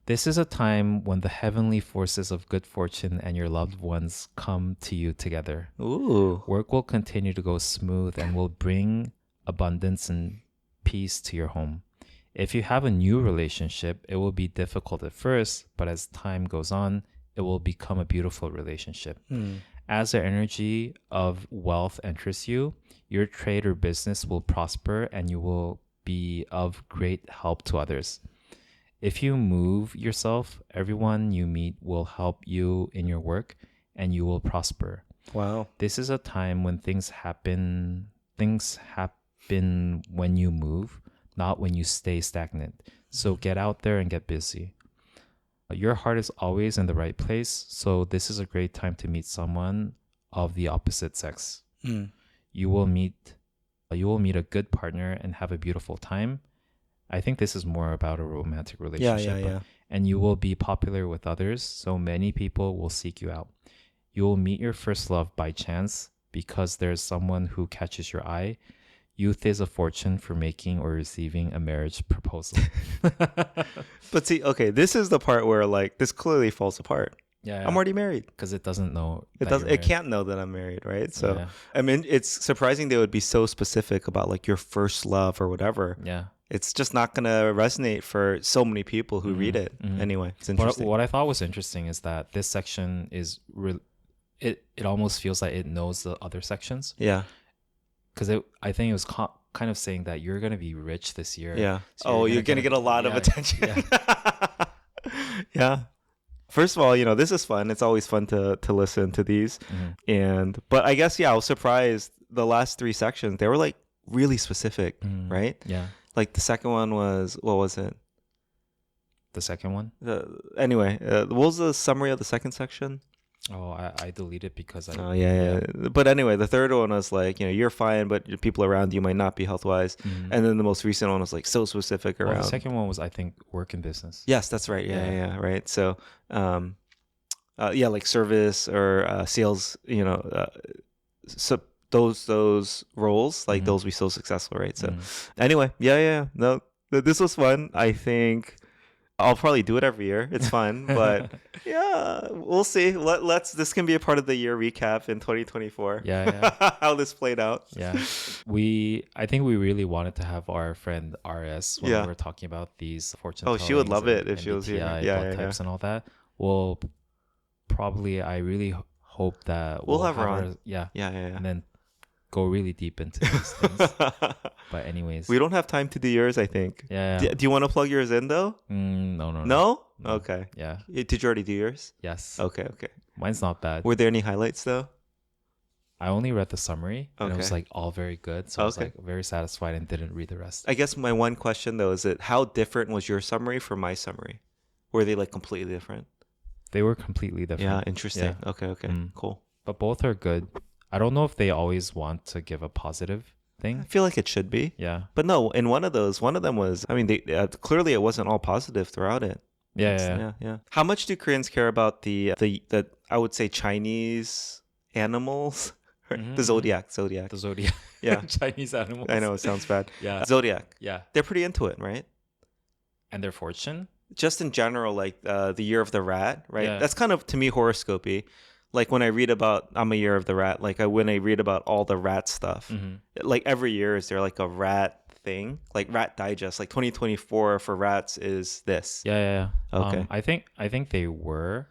S1: This is a time when the heavenly forces of good fortune and your loved ones come to you together.
S2: Ooh.
S1: Work will continue to go smooth and will bring abundance and peace to your home. If you have a new relationship, it will be difficult at first, but as time goes on, it will become a beautiful relationship. As the energy of wealth enters you, your trade or business will prosper and you will be of great help to others. If you move yourself, everyone you meet will help you in your work and you will prosper.
S2: Wow.
S1: This is a time when things happen when you move, not when you stay stagnant. So get out there and get busy. Your heart is always in the right place, so this is a great time to meet someone of the opposite sex. You will meet a good partner and have a beautiful time. I think this is more about a romantic relationship.
S2: Yeah.
S1: And you will be popular with others, so many people will seek you out. You will meet your first love by chance because there's someone who catches your eye. Youth is a fortune for making or receiving a marriage proposal.
S2: But see, okay, this is the part where like this clearly falls apart.
S1: Yeah.
S2: I'm already married.
S1: Because it doesn't know.
S2: It can't know that I'm married, right? So
S1: Yeah.
S2: I mean, it's surprising they would be so specific about like your first love or whatever.
S1: Yeah.
S2: It's just not gonna resonate for so many people who read it. Anyway, it's interesting.
S1: What I thought was interesting is that this section is it almost feels like it knows the other sections.
S2: Yeah.
S1: because I think it was kind of saying that you're gonna be rich this year.
S2: Yeah.
S1: So
S2: Oh, you're gonna get a lot of
S1: yeah,
S2: attention.
S1: Yeah.
S2: Yeah. First of all, this is fun. It's always fun to listen to these. But I guess I was surprised the last 3 sections, they were like really specific, right?
S1: Yeah.
S2: Like the second one was, what was it?
S1: The second one?
S2: Anyway, what was the summary of the second section?
S1: Oh, I deleted because
S2: Oh, yeah. But anyway, the third one was like, you're fine, but the people around you might not be health-wise. And then the most recent one was like so specific around.
S1: The second one was, I think, work and business.
S2: Yes, that's right. Yeah, right. So, like service or sales, so those roles, like those be so successful, right? So anyway, no, this was fun. I think I'll probably do it every year. It's fun, but yeah, we'll see. This can be a part of the year recap in 2024.
S1: Yeah.
S2: How this played out.
S1: Yeah. I think we really wanted to have our friend RS when we were talking about these fortune.
S2: Oh, she would love it if she was here.
S1: Blood types and all that. Well, probably I really hope that
S2: we'll have her on.
S1: Yeah.
S2: And
S1: then go really deep into these things. But anyways,
S2: we don't have time to do yours, I think.
S1: Yeah.
S2: Do you want to plug yours in though?
S1: No?
S2: Okay.
S1: Yeah.
S2: Did you already do yours?
S1: Yes.
S2: Okay.
S1: Mine's not bad.
S2: Were there any highlights though?
S1: I only read the summary and it was like all very good. So I was like very satisfied and didn't read the rest.
S2: I guess my one question though is how different was your summary from my summary? Were they like completely different?
S1: They were completely different.
S2: Yeah, interesting.
S1: Yeah.
S2: Okay. Cool.
S1: But both are good. I don't know if they always want to give a positive thing.
S2: I feel like it should be.
S1: Yeah.
S2: But no, in one of them was, clearly it wasn't all positive throughout it.
S1: Yeah.
S2: How much do Koreans care about the I would say Chinese animals? The zodiac.
S1: The zodiac.
S2: Yeah.
S1: Chinese animals.
S2: I know, it sounds bad.
S1: Yeah.
S2: Zodiac.
S1: Yeah.
S2: They're pretty into it, right?
S1: And their fortune?
S2: Just in general, like the year of the rat, right?
S1: Yeah.
S2: That's kind of, to me, horoscopy. Like when I read about I'm a year of the rat, like when I read about all the rat stuff, like every year is there like a rat thing, like Rat Digest, like 2024 for rats is this.
S1: Yeah.
S2: Okay.
S1: I think they were.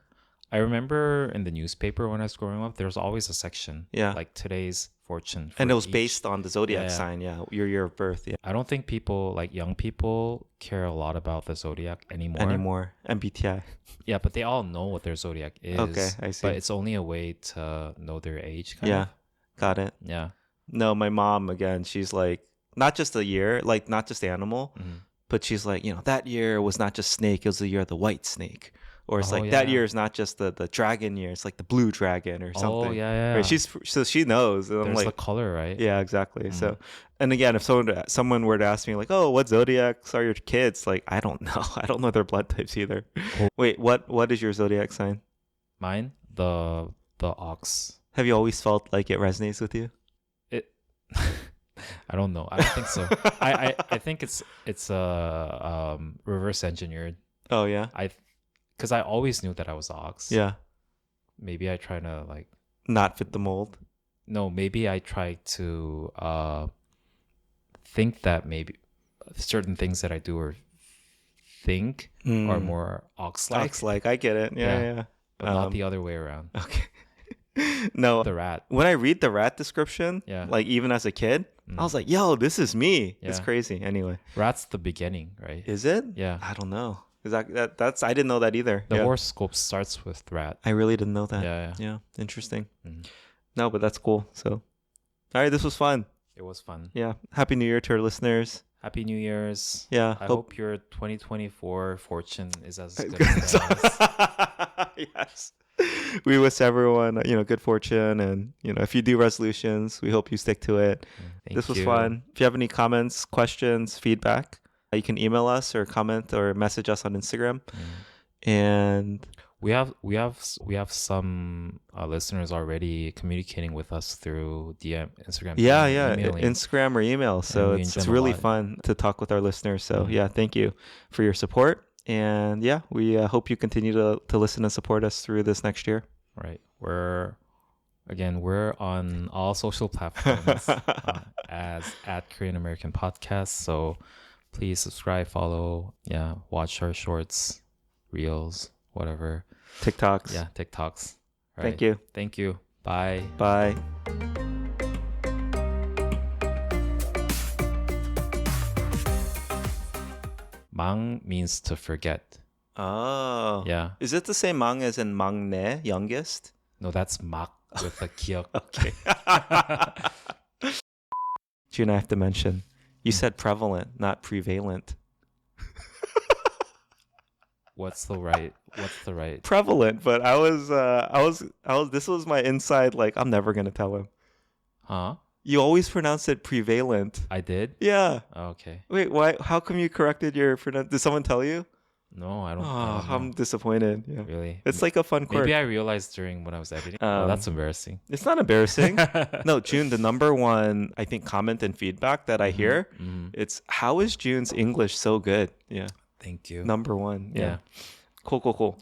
S1: I remember in the newspaper when I was growing up, there was always a section.
S2: Yeah.
S1: Like today's fortune.
S2: And it was based on the zodiac sign, your year of birth. Yeah.
S1: I don't think people, like young people, care a lot about the zodiac anymore.
S2: MBTI.
S1: Yeah, but they all know what their zodiac is.
S2: Okay, I see.
S1: But it's only a way to know their age. Kind of.
S2: Got it.
S1: Yeah.
S2: No, my mom, again, she's like, not just the year, like not just the animal, but she's like, that year was not just snake, it was the year of the white snake. Or it's that year is not just the dragon year, it's like the blue dragon or something.
S1: Oh, yeah.
S2: Right? So she knows. And
S1: there's the color, right?
S2: Yeah, exactly. So, and again, if someone were to ask me like, oh, what zodiacs are your kids? Like, I don't know. I don't know their blood types either.
S1: Oh.
S2: Wait, what is your zodiac sign?
S1: Mine? The ox.
S2: Have you always felt like it resonates with you?
S1: I don't know. I don't think so. I think it's reverse engineered.
S2: Oh yeah.
S1: Because I always knew that I was ox.
S2: Yeah.
S1: Maybe I try to like
S2: not fit the mold.
S1: No, maybe I try to think that maybe certain things that I do or think are more ox-like.
S2: Ox-like, I get it. Yeah.
S1: But not the other way around.
S2: Okay. No.
S1: The rat.
S2: When I read the rat description,
S1: Yeah.
S2: like even as a kid, I was like, yo, this is me.
S1: Yeah.
S2: It's crazy. Anyway.
S1: Rat's the beginning, right?
S2: Is it?
S1: Yeah.
S2: I don't know. Is that's I didn't know that either.
S1: The horoscope starts with rat.
S2: I really didn't know that.
S1: Yeah.
S2: Interesting. No, but that's cool. So, all right, this was fun.
S1: It was fun.
S2: Yeah. Happy New Year to our listeners.
S1: Happy New Year's.
S2: Yeah.
S1: I hope your 2024 fortune is as good as ours.
S2: Yes. We wish everyone, good fortune. And, if you do resolutions, we hope you stick to it. This was fun. If you have any comments, questions, feedback, you can email us or comment or message us on Instagram. And
S1: we have some listeners already communicating with us through DM, Instagram.
S2: Yeah, Instagram or email. So it's really fun to talk with our listeners. So thank you for your support. And we hope you continue to listen and support us through this next year.
S1: Right. We're on all social platforms as @Korean American Podcast. So please subscribe, follow, watch our shorts, reels, whatever.
S2: TikToks.
S1: Yeah, TikToks.
S2: Right. Thank you.
S1: Thank you. Bye.
S2: Bye.
S1: Mang means to forget.
S2: Oh.
S1: Yeah.
S2: Is it the same mang as in 막내, youngest?
S1: No, that's 막 with a 기억.
S2: Okay. Jun, I have to mention, you said prevalent, not prevalent.
S1: What's the right?
S2: Prevalent, but I was this was my inside, like, I'm never gonna tell him.
S1: Huh?
S2: You always pronounce it prevalent.
S1: I did?
S2: Yeah.
S1: Oh, okay.
S2: Wait, why? How come you corrected your pronoun? Did someone tell you?
S1: No, I
S2: Oh,
S1: don't know.
S2: I'm disappointed. Yeah.
S1: Really?
S2: It's like a fun quirk.
S1: Maybe I realized during when I was editing. Oh, that's embarrassing.
S2: It's not embarrassing. No, June, the number one, I think, comment and feedback that I hear, it's how is June's English so good? Yeah.
S1: Thank you.
S2: Number one. Yeah.
S1: Yeah.
S2: Cool.